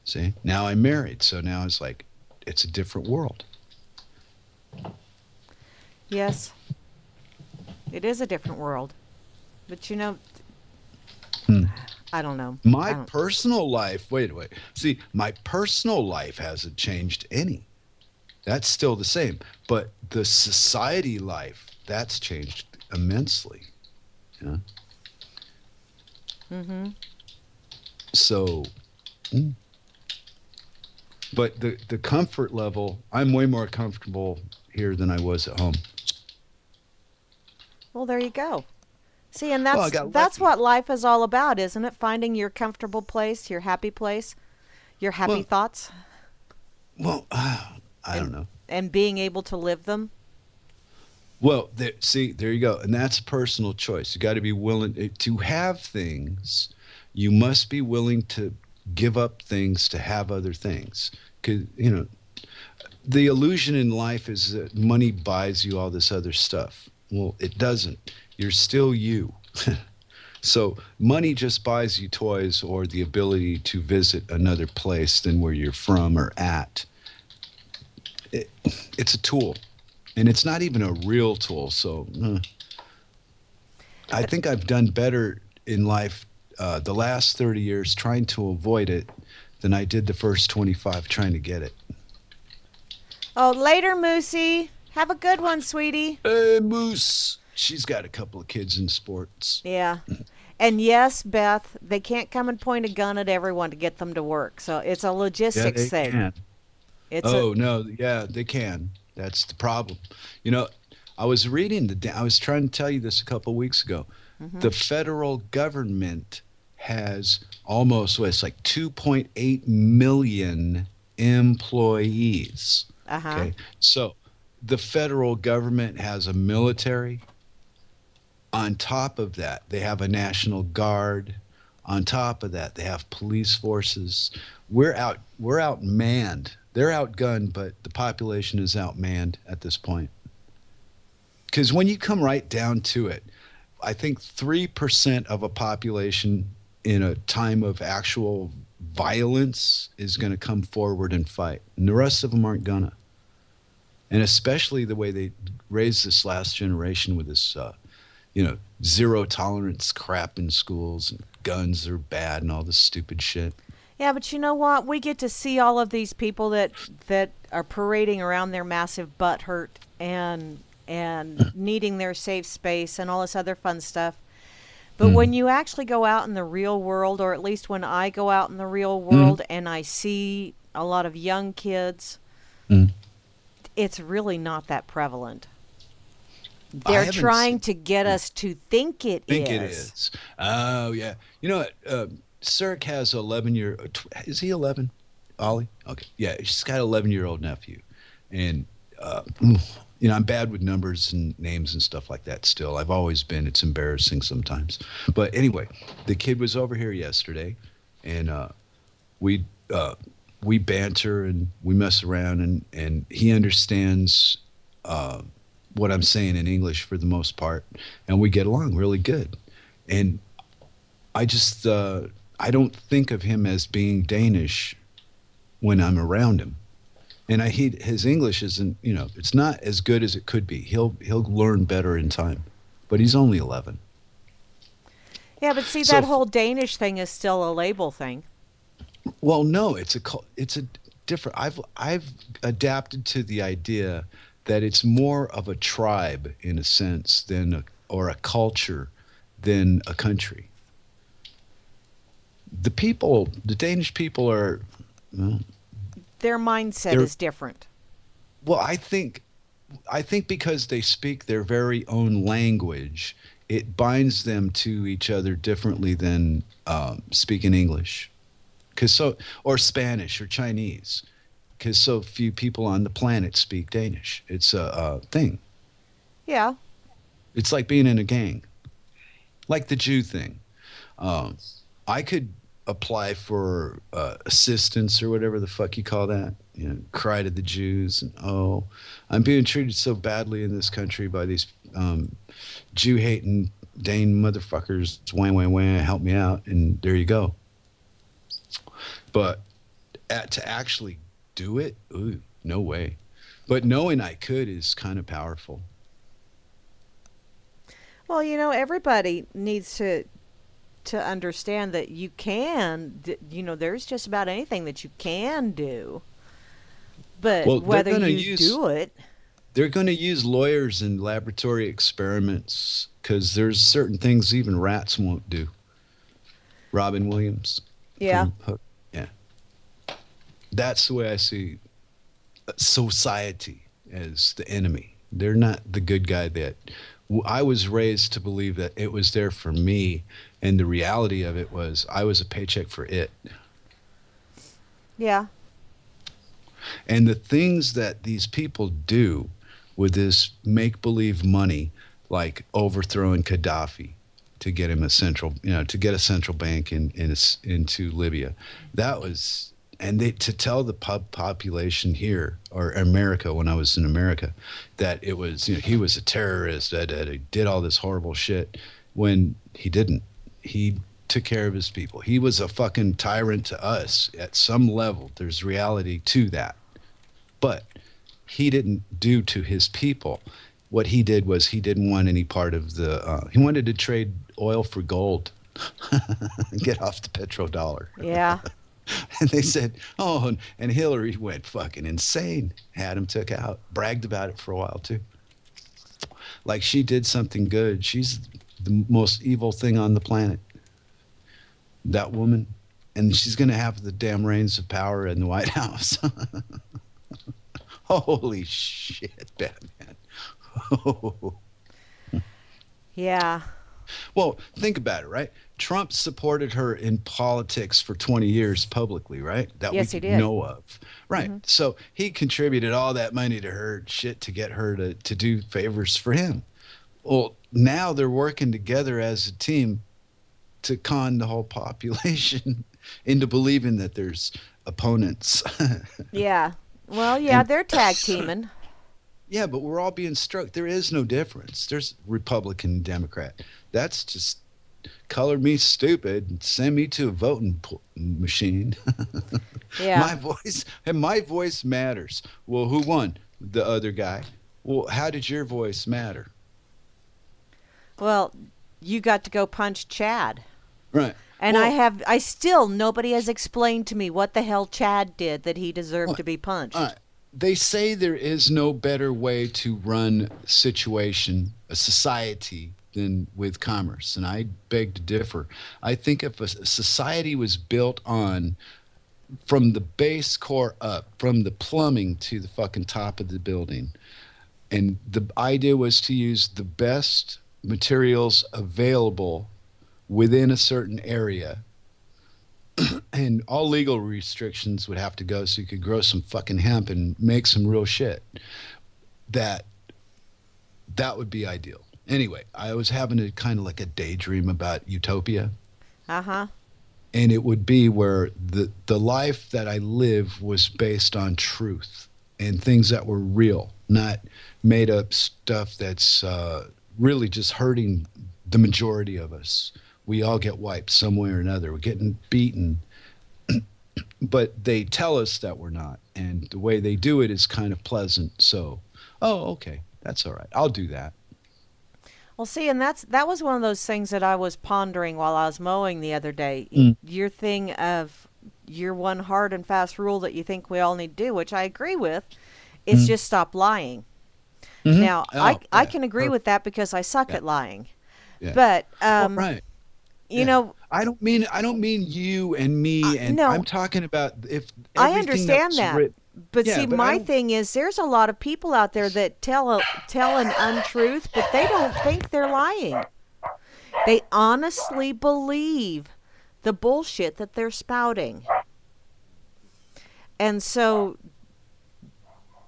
See, now I'm married, so now it's like it's a different world. Yes, it is a different world. But Hmm. I don't know. My I don't. personal life, wait. See, my personal life hasn't changed any. That's still the same. But the society life, that's changed immensely. You know? Mm-hmm. So, mm. But the comfort level, I'm way more comfortable here than I was at home. Well, there you go. See, and Well, I that's got that's lucky. what life is all about, isn't it? Finding your comfortable place, your happy Well, thoughts, well, I and don't know. and being able to live them. Well, there, see, there you go. And that's a personal choice. You got to be willing to have things. You must be willing to give up things to have other things. Because, the illusion in life is that money buys you all this other stuff. Well, it doesn't. You're still you. So money just buys you toys or the ability to visit another place than where you're from or at. It, it's a tool, and it's not even a real tool. So I But think I've done better in life the last 30 years trying to avoid it than I did the first 25 trying to get it. oh, later, Moosey. Have a good one, sweetie. Hey, Moose. She's got a couple of kids in sports. Yeah. And yes, Beth, they can't come and point a gun at everyone to get them to work. So it's a Yeah, logistics they thing. can. It's a Oh, no. Yeah, they can. That's the problem. You know, I was trying to tell you this a couple of weeks ago. mhm. The federal government has almost, well, it's like 2.8 million employees. Uh-huh. Okay. So the federal government has a military. On top of that, they have a national guard. On top of that, they have police forces. We're outmanned. They're outgunned, but the population is outmanned at this point. Because when you come right down to it, I think 3% of a population in a time of actual violence is going to come forward and fight. And the rest of them aren't gonna. And especially the way they raised this last generation with this, zero tolerance crap in schools and guns are bad and all this stupid shit. Yeah, but you know what? We get to see all of these people that are parading around their massive butt hurt and needing their safe space and all this other fun stuff. But when Mm. you actually go out in the real world, or at least when I go out in the real Mm. world and I see a lot of young kids, Mm. it's really not that prevalent. I They're haven't trying seen. to get Yeah, us to think it think it is. is. Oh yeah. You know what? Cirque has 11 year. Is he 11? Ollie? Okay. Yeah, she's got an 11-year-old nephew, and I'm bad with numbers and names and stuff like that. Still, I've always been. It's embarrassing sometimes. But anyway, the kid was over here yesterday, and we uh, we banter and we mess around, and he understands uh, what I'm saying in English for the most part, and we get along really good. And I just I don't think of him as being Danish when I'm around him. And his English isn't, it's not as good as it could be. He'll learn better in time, but he's only 11. Yeah, but see, So, that whole Danish thing is still a label thing. well, no, it's a different. I've adapted to the idea that it's more of a tribe in a sense or a culture than a country. The Danish people are, well, Their mindset they're is different. well. I think because they speak their very own language, it binds them to each other differently than speaking English, because so or Spanish or Chinese, because so few people on the planet speak Danish. It's a thing. Yeah. It's like being in a gang, like the Jew thing. Um, I could apply for assistance or whatever the fuck you call that. You know, cry to the Jews and oh, I'm being treated so badly in this country by these Jew hating Dane motherfuckers. Wham wham wham, help me out, and there you go. But to actually do it, ooh, no way. But knowing I could is kind of powerful. Well, everybody needs to understand that you can, there's just about anything that you can do. But Well, whether you do it, they're going to use lawyers and laboratory experiments because there's certain things even rats won't do. Robin Williams yeah. from Hook. Yeah. That's the way I see society as the enemy. They're not the good guy that I was raised to believe that it was there for me. And the reality of it was I was a paycheck for it. Yeah. And the things that these people do with this make-believe money, like overthrowing Gaddafi to get him to get a central bank into Libya, that was, and to tell the population here or America when I was in America that it was, he was a terrorist that he did all this horrible shit when he didn't. He took care of his people. He was a fucking tyrant to us at some level. There's reality to that. But he didn't do to his people. What he did was he didn't want any part of he wanted to trade oil for gold. Get off the petrodollar. Yeah. And they said, oh, and Hillary went fucking insane. Had him took out. Bragged about it for a while, too. Like she did something good. She's the most evil thing on the planet. That woman. And she's going to have the damn reins of power in the White House. Holy shit, Batman. Yeah. Well, think about it, right? Trump supported her in politics for 20 years publicly, right? That Yes, we he did. know of. Right. Mm-hmm. So he contributed all that money to her shit to get her to do favors for him. Well, now they're working together as a team to con the whole population into believing that there's opponents. Yeah. Well, yeah, And they're tag teaming. yeah, but we're all being struck. There is no difference. There's Republican and Democrat. That's just color me stupid and send me to a voting machine. Yeah. My voice matters. Well, who won? The other guy. Well, how did your voice matter? Well, you got to go punch Chad. Right. And Well, nobody has explained to me what the hell Chad did that he deserved to be punched. they say there is no better way to run a society, than with commerce, and I beg to differ. I think if a society was built on from the base core up, from the plumbing to the fucking top of the building, and the idea was to use the best materials available within a certain area, and all legal restrictions would have to go so you could grow some fucking hemp and make some real shit. That would be ideal. Anyway, I was having a kind of like a daydream about utopia. Uh-huh. And it would be where the life that I live was based on truth and things that were real, not made up stuff that's really just hurting the majority of us. We all get wiped some way or another. We're getting beaten. But they tell us that we're not. And the way they do it is kind of pleasant. So, oh, okay, that's all right. I'll do that. Well, see, and that was one of those things that I was pondering while I was mowing the other day. Mm. Your thing of your one hard and fast rule that you think we all need to do, which I agree with, is just stop lying. Mhm. Now, Oh, I yeah. can agree with that because I suck at lying. Yeah. But Oh, right. you Yeah. know, I don't mean you and me, and no. I'm talking about if I everything understand was that. writ- But Yeah, see, but I my don't- thing is there's a lot of people out there that tell an untruth, but they don't think they're lying. They honestly believe the bullshit that they're spouting. And so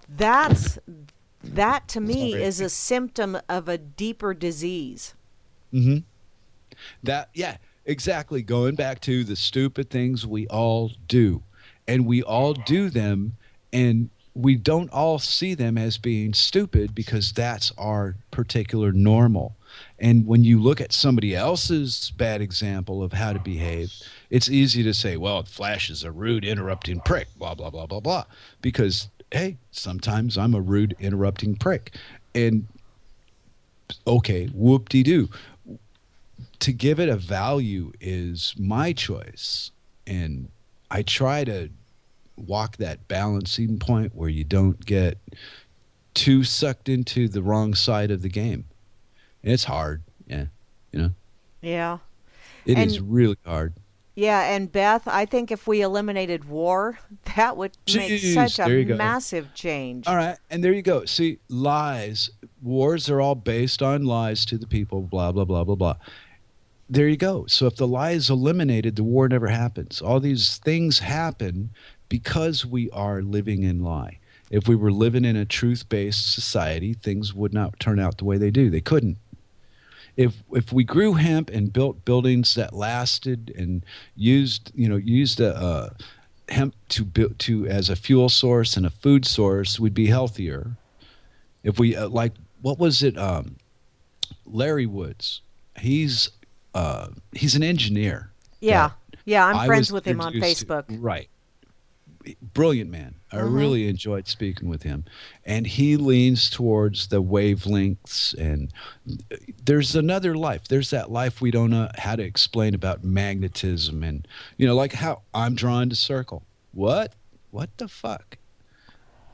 that's that to me Sorry. is a symptom of a deeper disease. Hmm. That, yeah, exactly. Going back to the stupid things we all do, and we all do them, and we don't all see them as being stupid because that's our particular normal. And when you look at somebody else's bad example of how to behave, it's easy to say, well, Flash is a rude, interrupting prick, blah, blah, blah, blah, blah. Because, hey, sometimes I'm a rude, interrupting prick. And okay, whoop de doo. To give it a value is my choice. And I try to walk that balancing point where you don't get too sucked into the wrong side of the game. And it's hard. Yeah. You know, Yeah. it is And really hard. yeah, and Beth, I think if we eliminated war, that would make such Jeez, a there you go. massive change. All right. And there you go. See, lies, wars are all based on lies to the people, blah, blah, blah, blah, blah. There you go. So if the lie is eliminated, the war never happens. All these things happen because we are living in lie. If we were living in a truth-based society, things would not turn out the way they do. They couldn't. If we grew hemp and built buildings that lasted and used hemp to build to as a fuel source and a food source, we'd be healthier. If we like, what was it? Larry Woods. He's an engineer Yeah. that Yeah, I'm I friends was with him on introduced to. Facebook. Right. Brilliant man. I Mhm. really enjoyed speaking with him. And he leans towards the wavelengths. And there's another life. There's that life we don't know how to explain about magnetism. And, like how I'm drawn to circle. What? What the fuck?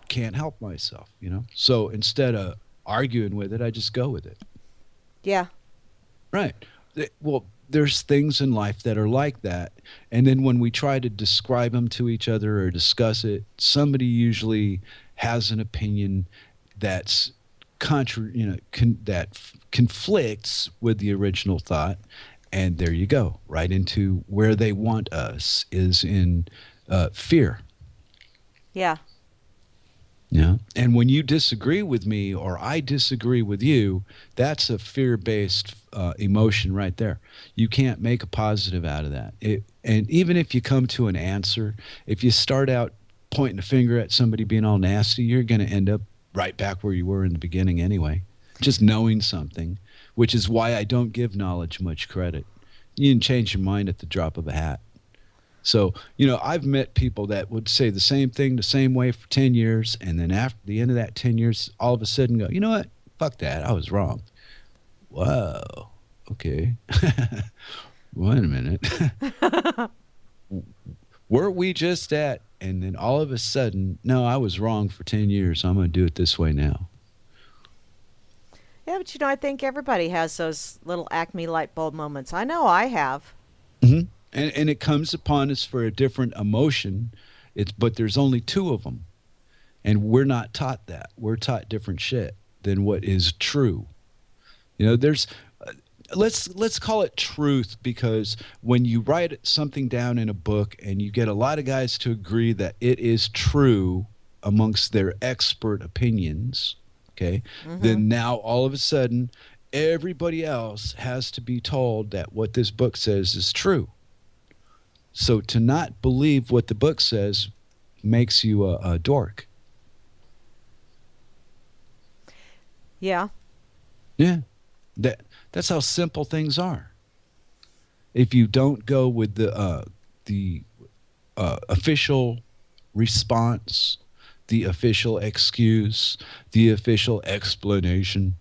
Can't help myself. So instead of arguing with it, I just go with it. Yeah. Right. Well, there's things in life that are like that. And then when we try to describe them to each other or discuss it, somebody usually has an opinion that's conflicts with the original thought. And there you go, right into where they want us is in fear. Yeah. Yeah. And when you disagree with me or I disagree with you, that's a fear-based emotion right there. You can't make a positive out of that. And even if you come to an answer, if you start out pointing a finger at somebody being all nasty, you're going to end up right back where you were in the beginning anyway. Just knowing something, which is why I don't give knowledge much credit. You can change your mind at the drop of a hat. So, I've met people that would say the same thing the same way for 10 years. And then after the end of that 10 years, all of a sudden go, you know what? Fuck that. I was wrong. Whoa. Okay. Wait a minute. Were we just at? And then all of a sudden, no, I was wrong for 10 years. I'm going to do it this way now. Yeah, but I think everybody has those little Acme light bulb moments. I know I have. Hmm. And it comes upon us for a different emotion. But there's only two of them. And we're not taught that. We're taught different shit than what is true. There's let's call it truth, because when you write something down in a book and you get a lot of guys to agree that it is true amongst their expert opinions, okay, Mhm. then now all of a sudden everybody else has to be told that what this book says is true. So to not believe what the book says makes you a dork. Yeah. Yeah. That's how simple things are. If you don't go with the official response, the official excuse, the official explanation,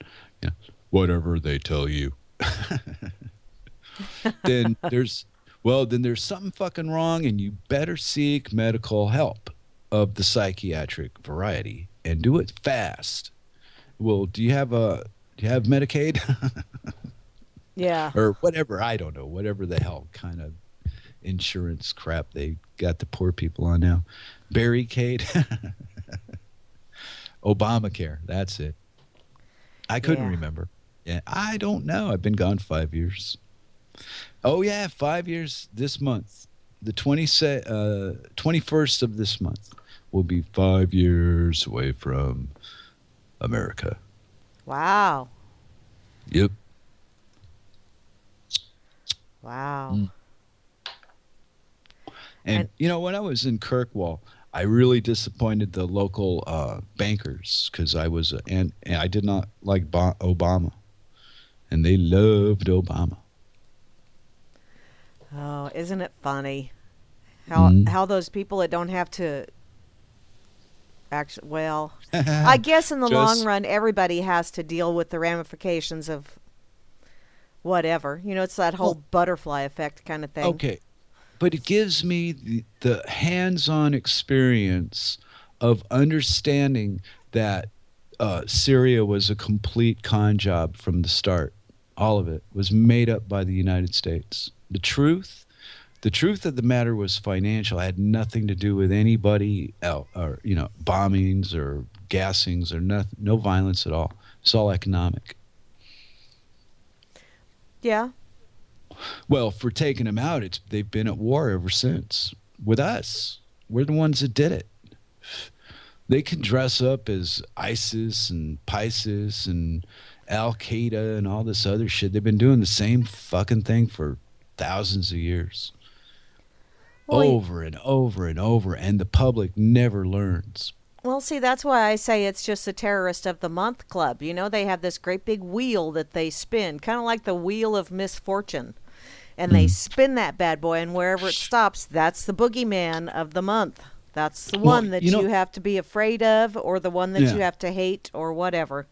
whatever they tell you, then there's something fucking wrong, and you better seek medical help of the psychiatric variety and do it fast. Well, do you have Medicaid? Yeah. Or whatever, I don't know, whatever the hell kind of insurance crap they got the poor people on now. Barricade. Obamacare, that's it. I couldn't Yeah. remember. Yeah, I don't know. I've been gone 5 years. Oh yeah, 5 years this month. The 21st of this month will be 5 years away from America. Wow. Yep. Wow. Mm. And And when I was in Kirkwall, I really disappointed the local bankers because and I did not like Obama, and they loved Obama. oh, isn't it funny Mm. how those people that don't have to actually, well, I guess in the long Just run everybody has to deal with the ramifications of whatever. It's that whole well, butterfly effect kind of thing. okay, but it gives me the hands-on experience of understanding that Syria was a complete con job from the start. All of it was made up by the United States. The truth of the matter was financial. It had nothing to do with anybody else, or bombings or gassings or nothing, no violence at all. It's all economic. Yeah. Well, for taking them out, they've been at war ever since with us. We're the ones that did it. They can dress up as ISIS and Pisces and Al Qaeda and all this other shit. They've been doing the same fucking thing for thousands of years, Well, over and over and over, and the public never learns. well, see, that's why I say it's just the terrorist of the month club. They have this great big wheel that they spin, kind of like the wheel of misfortune. And they Mm. spin that bad boy, and wherever it stops, that's the boogeyman of the month. That's the Well, one that you have to be afraid of, or the one that yeah. you have to hate, or whatever.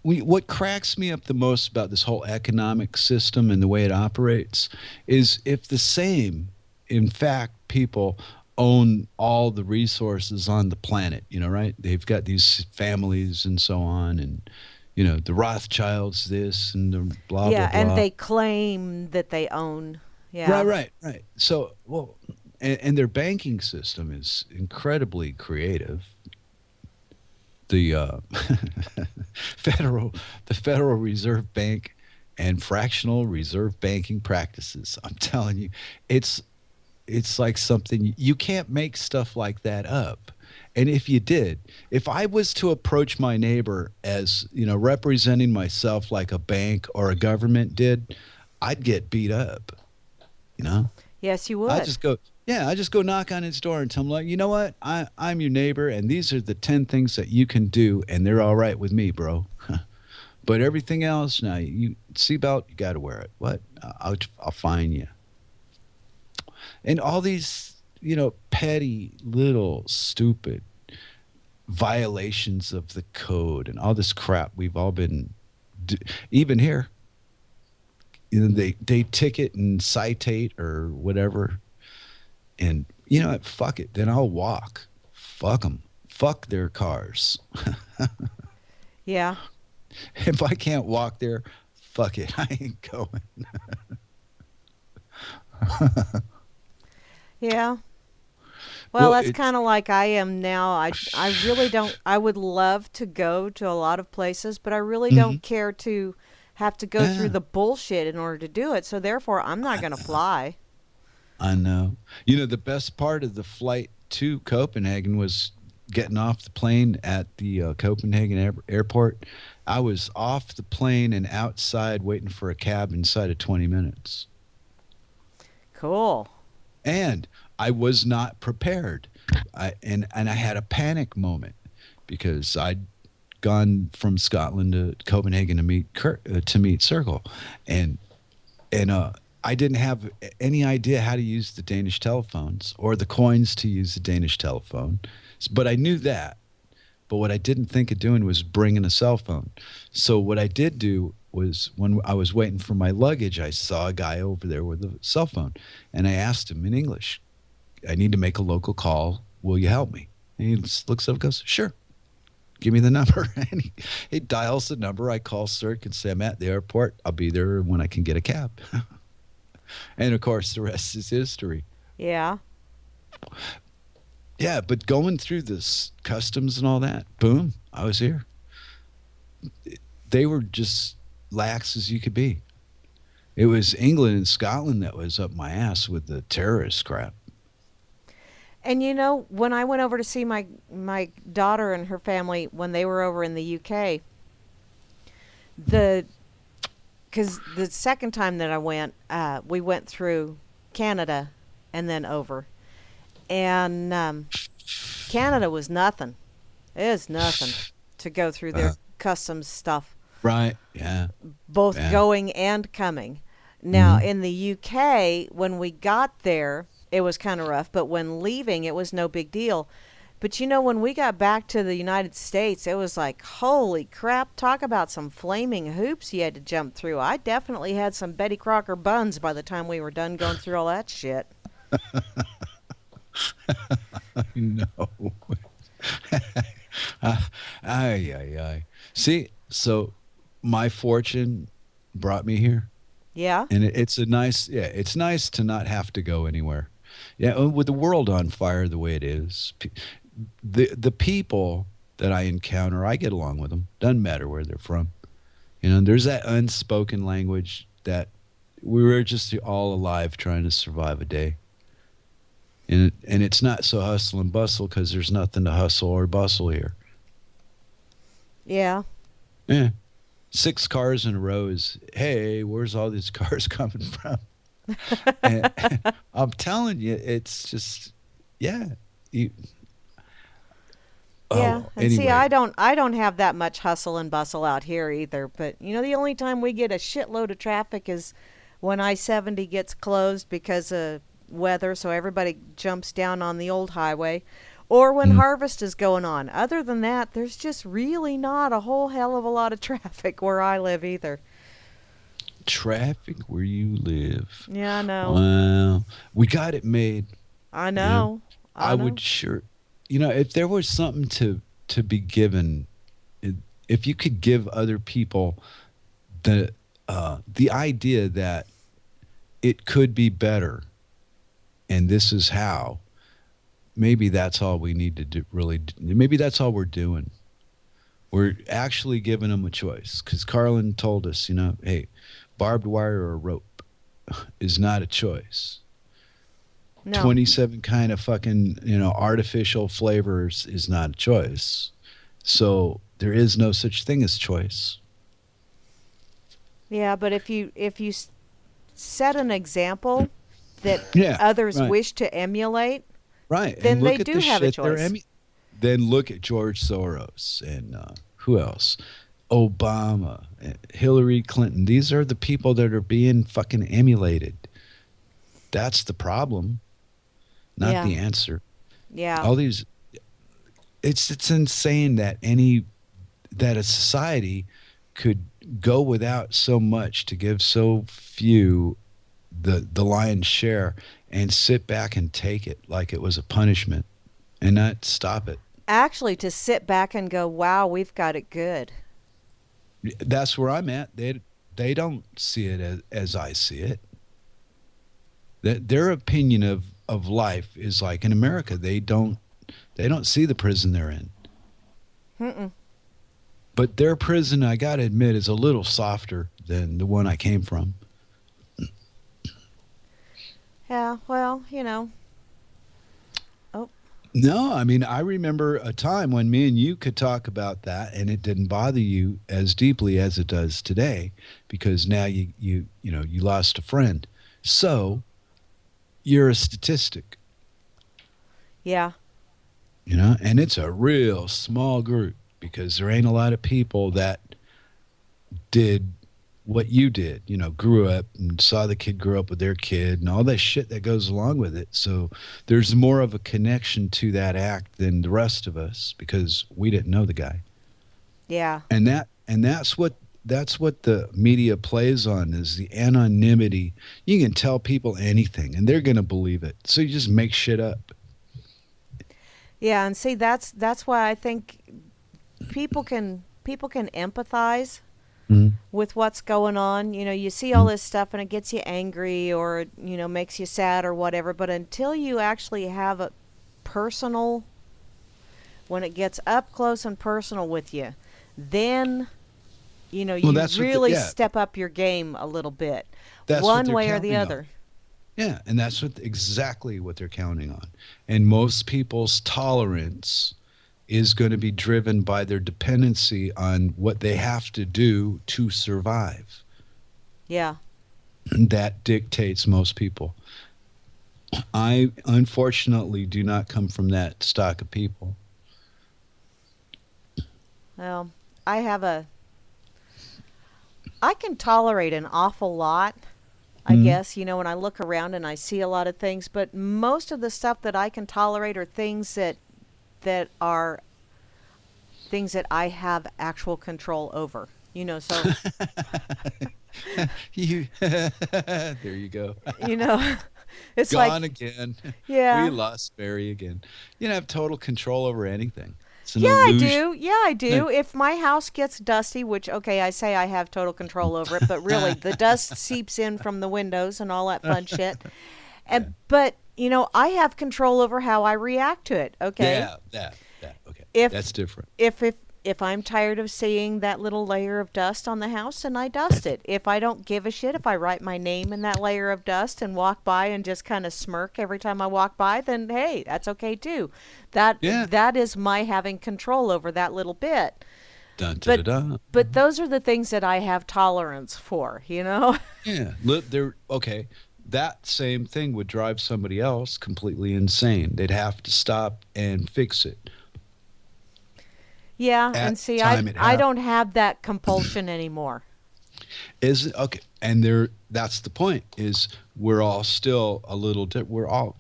What cracks me up the most about this whole economic system and the way it operates is if the same, in fact, people own all the resources on the planet, right? They've got these families and so on, and the Rothschilds, this and the blah blah Yeah, and blah. they claim that they own. Right, Yeah. right, right. So, well, and their banking system is incredibly creative. The federal the Federal Reserve Bank and fractional reserve banking practices. I'm telling you, it's it's like something you can't make stuff like that up. And if you did, if I was to approach my neighbor as, representing myself like a bank or a government did, I'd get beat up, you know? Yes, you I would. just go, yeah, I just go knock on his door and tell him like, you know what? I'm your neighbor and these are the 10 things that you can do and they're all right with me, bro. But everything else, now you seatbelt, you got to wear it. What? I'll fine you. And all these, petty little stupid violations of the code and all this crap we've all been, even here, they ticket and citate or whatever. And you know what? Fuck it. Then I'll walk. Fuck them. Fuck their cars. Yeah. If I can't walk there, fuck it. I ain't going. Yeah. Well, Well, that's it's kind of like I am now. I really don't. I would love to go to a lot of places, but I really mhm. don't care to have to go through Yeah, the bullshit in order to do it. So therefore, I'm not going to fly. I know. The best part of the flight to Copenhagen was getting off the plane at the Copenhagen airport. I was off the plane and outside waiting for a cab inside of 20 minutes. Cool. And I was not prepared. And I had a panic moment because I'd gone from Scotland to Copenhagen to meet Circle, and and I didn't have any idea how to use the Danish telephones or the coins to use the Danish telephone, but I knew that. But what I didn't think of doing was bringing a cell phone. So what I did do was when I was waiting for my luggage, I saw a guy over there with a cell phone, and I asked him in English, I need to make a local call. Will you help me? And he looks up and goes, sure. Give me the number. And he dials the number. I call Cirque and say, I'm at the airport. I'll be there when I can get a cab. And of course, the rest is history. Yeah. Yeah, but going through this customs and all that, boom, I was here. They were just lax as you could be. It was England and Scotland that was up my ass with the terrorist crap. And you know, when I went over to see my daughter and her family when they were over in the UK, the because the second time that I went, we went through Canada and then over, and Canada was nothing. It was nothing to go through Uh, their customs stuff, right? Yeah. both Yeah. going and coming. Now, Hmm. in the UK, when we got there, it was kind of rough, but when leaving, it was no big deal. But you know, when we got back to the United States, it was like, holy crap, talk about some flaming hoops you had to jump through. I definitely had some Betty Crocker buns by the time we were done going through all that shit. No. Uh, ay, ay, ay. See, so my fortune brought me here, Yeah? and it's a nice, yeah, it's nice to not have to go anywhere. Yeah, with the world on fire the way it is, the people that I encounter, I get along with them. Doesn't matter where they're from. You know, there's that unspoken language that we were just all alive trying to survive a day. And it's not so hustle and bustle because there's nothing to hustle or bustle here. Yeah. Yeah. Six cars in a row is, hey, where's all these cars coming from? And I'm telling you, it's just, yeah. You, Yeah, oh, and see, anyway, I don't have that much hustle and bustle out here either. But you know, the only time we get a shitload of traffic is when I-70 gets closed because of weather, so everybody jumps down on the old highway, or when mm, harvest is going on. Other than that, there's just really not a whole hell of a lot of traffic where I live either. traffic where you live. Yeah, I know. Well, we got it made, I you know. know. I I know. would sure, if there was something to be given, if you could give other people the idea that it could be better, and this is how, maybe that's all we need to do. Really, maybe that's all we're doing. We're actually giving them a choice because Carlin told us, hey, barbed wire or rope is not a choice. No. 27 kind of fucking, artificial flavors is not a choice. So there is no such thing as choice. Yeah, but if you set an example that Yeah, others right. wish to emulate, Right. And then they look at do the have a shit they're choice. then look at George Soros and who else? Obama, Hillary Clinton. These are the people that are being fucking emulated. That's the problem, not Yeah. the answer. Yeah. All these it's insane that a society could go without so much to give so few the lion's share and sit back and take it like it was a punishment and not stop it. Actually, to sit back and go, wow, we've got it good. That's where I'm at. They don't see it as I see it. That their opinion of life is like in America. They don't see the prison they're in. Mm-mm. But their prison, I got to admit, is a little softer than the one I came from. Yeah, well, Oh, No, I mean, I remember a time when me and you could talk about that and it didn't bother you as deeply as it does today because now you lost a friend. So, you're a statistic, yeah. and it's a real small group because there ain't a lot of people that did what you did, grew up and saw the kid grow up with their kid and all that shit that goes along with it. So there's more of a connection to that act than the rest of us because we didn't know the guy. Yeah. And that's what the media plays on is the anonymity. You can tell people anything and they're going to believe it. So you just make shit up. Yeah, and see that's why I think people can empathize Mhm. with what's going on. You see all this stuff and it gets you angry or, makes you sad or whatever, but until you actually have a personal when it gets up close and personal with you, then Well, you that's what really step up your game a little bit, that's what one they're way or the counting on. other. Yeah, and that's what exactly what they're counting on. And most people's tolerance is going to be driven by their dependency on what they have to do to survive. Yeah. That dictates most people. I unfortunately do not come from that stock of people. Well, I have a I can tolerate an awful lot, I Hmm? guess, when I look around and I see a lot of things, but most of the stuff that I can tolerate are things that are things that I have actual control over. So You, there you go. you know, it's like, Gone again. We yeah. lost Barry again. You don't have total control over anything. It's an Yeah, I illusion. do. Yeah, I do. If my house gets dusty, which, okay, I say I have total control over it, but really the dust seeps in from the windows and all that fun shit. Yeah. But, I have control over how I react to it, okay? Yeah, that. Okay. If That's different. if I'm tired of seeing that little layer of dust on the house, and I dust it. If I don't give a shit, if I write my name in that layer of dust and walk by and just kind of smirk every time I walk by, then hey, that's okay too. That Yeah. that is my having control over that little bit. Dun, da, da, But da. but those are the things that I have tolerance for. Yeah. Look, they're okay. That same thing would drive somebody else completely insane. They'd have to stop and fix it Yeah, at and the see, I time it I happened. don't have that compulsion anymore. Is it okay? And there, that's the point. Is we're all still a little. We're all,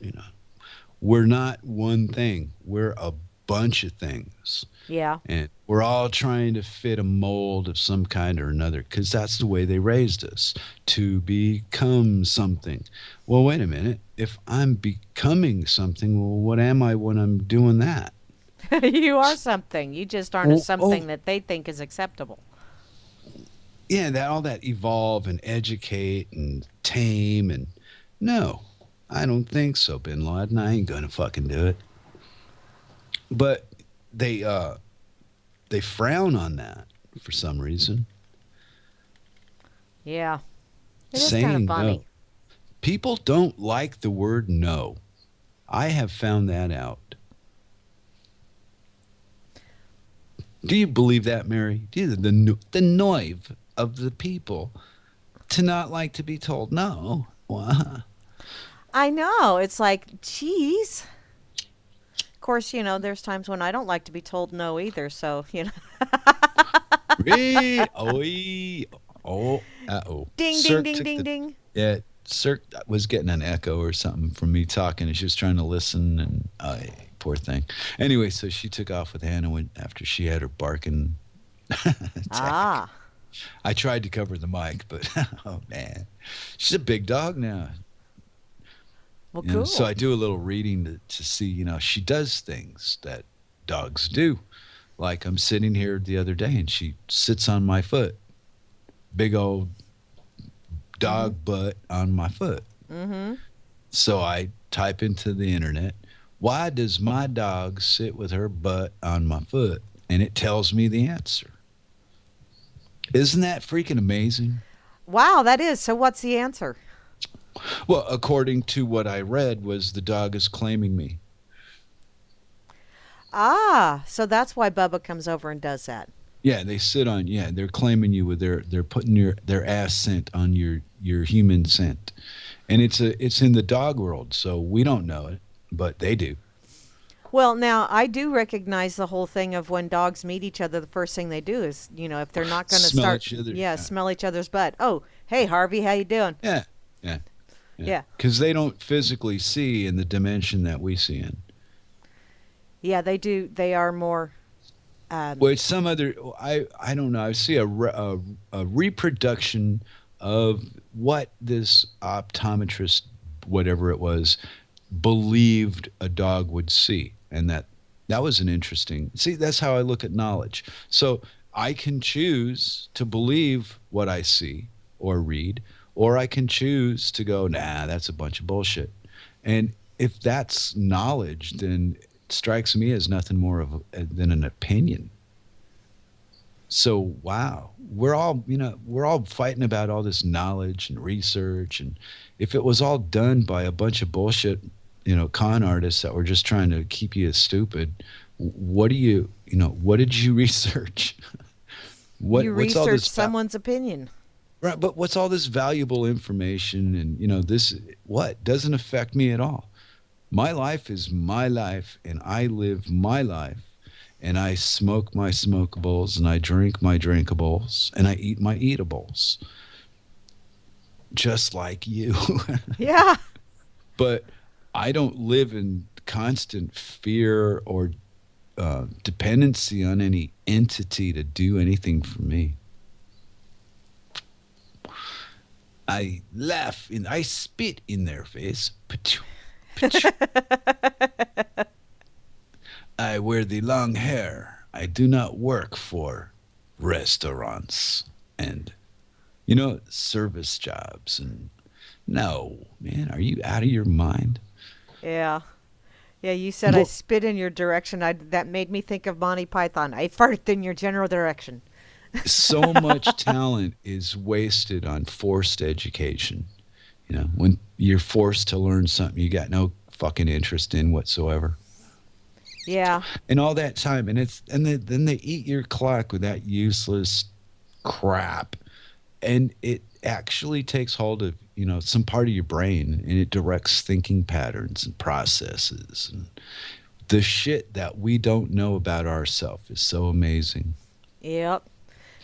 we're not one thing. We're a bunch of things. Yeah. And we're all trying to fit a mold of some kind or another because that's the way they raised us to become something. Well, wait a minute. If I'm becoming something, well, what am I when I'm doing that? You are something. You just aren't a Oh, something that they think is acceptable. yeah, that all that evolve and educate and tame and no, I don't think so, Bin Laden. I ain't gonna fucking do it. But they frown on that for some reason, Yeah. It is kind of saying no. funny. People don't like the word no. I have found that out. Do you believe that, Mary? Do you, the noive of the people to not like to be told no? Wow. I know. It's like, geez. Of course, there's times when I don't like to be told no either. So. Oi, oh, uh-oh. Ding, ding, Cirque ding, took ding, the, ding. yeah, Cirque was getting an echo or something from me talking, and she was trying to listen, and poor thing. Anyway, so she took off with Hannah after she had her barking attack. Ah. I tried to cover the mic, but oh man, she's a big dog now. Well, So cool. I do a little reading to see, she does things that dogs do. Like I'm sitting here the other day and she sits on my foot. Big old Mm-hmm. dog butt on my foot. Mm-hmm. So I type into the internet, why does my dog sit with her butt on my foot? And it tells me the answer. Isn't that freaking amazing? Wow, that is. So what's the answer? Well, according to what I read was the dog is claiming me. Ah, so that's why Bubba comes over and does that. Yeah, they sit on. Yeah, they're claiming you with they're putting their ass scent on your human scent, and it's in the dog world, so we don't know it, but they do. Well, now I do recognize the whole thing of when dogs meet each other, the first thing they do is, if they're not going to Smell start, each other. yeah, Yeah, smell each other's butt. Oh, hey Harvey, how you doing? yeah, yeah, yeah. Yeah, Because they don't physically see in the dimension that we see in. yeah, they do. They are more. Well, it's some other. I don't know. I see a reproduction of what this optometrist, whatever it was, believed a dog would see, and that was an interesting. See, that's how I look at knowledge. So I can choose to believe what I see or read, or I can choose to go, nah, that's a bunch of bullshit. And if that's knowledge, then it strikes me as nothing more than an opinion. So wow, we're all fighting about all this knowledge and research, and if it was all done by a bunch of bullshit, con artists that were just trying to keep you stupid, what do what did you research? You What's all research this someone's opinion. right, but what's all this valuable information, and this what doesn't affect me at all. My life is my life, and I live my life, and I smoke my smokables, and I drink my drinkables, and I eat my eatables, just like you. Yeah. But I don't live in constant fear or dependency on any entity to do anything for me. I laugh and I spit in their face. Pachoo, pachoo. I wear the long hair. I do not work for restaurants and, service jobs. And no, man, are you out of your mind? Yeah. Yeah, you said I Well, spit in your direction. That made me think of Monty Python. I farted in your general direction. so much talent is wasted on forced education. When you're forced to learn something you got no fucking interest in whatsoever. Yeah. And all that time, then they eat your clock with that useless crap, and it actually takes hold of some part of your brain, and it directs thinking patterns and processes, and the shit that we don't know about ourselves is so amazing. Yep.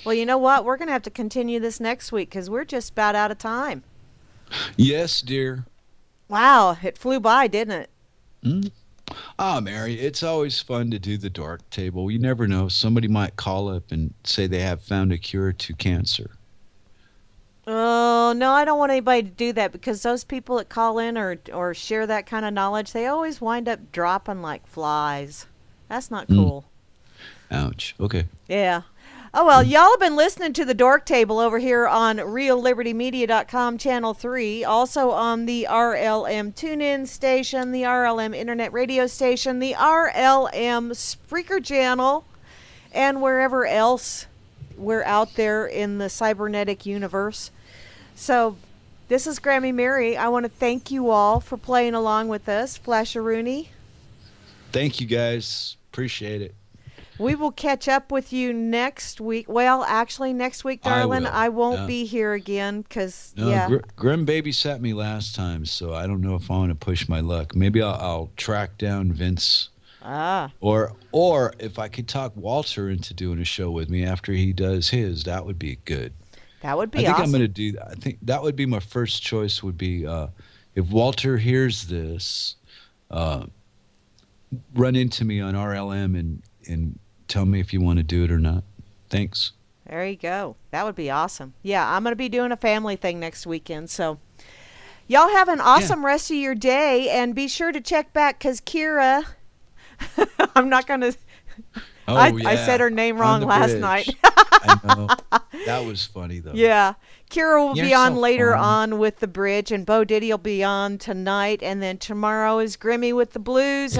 Well, you know what? We're going to have to continue this next week because we're just about out of time. Yes, dear. Wow, it flew by, didn't it? Mm. Ah, Mary, it's always fun to do the Dork Table. You never know. Somebody might call up and say they have found a cure to cancer. Oh, no, I don't want anybody to do that because those people that call in or share that kind of knowledge, they always wind up dropping like flies. That's not Mm. cool. Ouch. Okay. Yeah. Oh, well, y'all have been listening to the Dork Table over here on RealLibertyMedia.com, Channel 3. Also on the RLM TuneIn station, the RLM Internet Radio station, the RLM Spreaker channel, and wherever else we're out there in the cybernetic universe. So, this is Grammy Mary. I want to thank you all for playing along with us. Flasharoonie. Thank you, guys. Appreciate it. We will catch up with you next week. Well, actually, next week, I darling, will. I won't No, be here again because, no. yeah. Grim babysat me last time, so I don't know if I want to push my luck. Maybe I'll track down Vince, Ah, or if I could talk Walter into doing a show with me after he does his, that would be good. that would I be think I'm awesome. going to do that. I think that would be my first choice. Would be if Walter hears this, uh, run into me on RLM and tell me if you want to do it or not. Thanks. There you go. That would be awesome. Yeah, I'm going to be doing a family thing next weekend. So, y'all have an Yeah. awesome rest of your day. And be sure to check back because Kira, I'm not going to, Oh I said yeah, her name on wrong the last bridge. night. I know. That was funny though. Yeah. Kira will You're be on so later funny. on with the bridge, and Bo Diddy will be on tonight. And then tomorrow is Grimmy with the blues.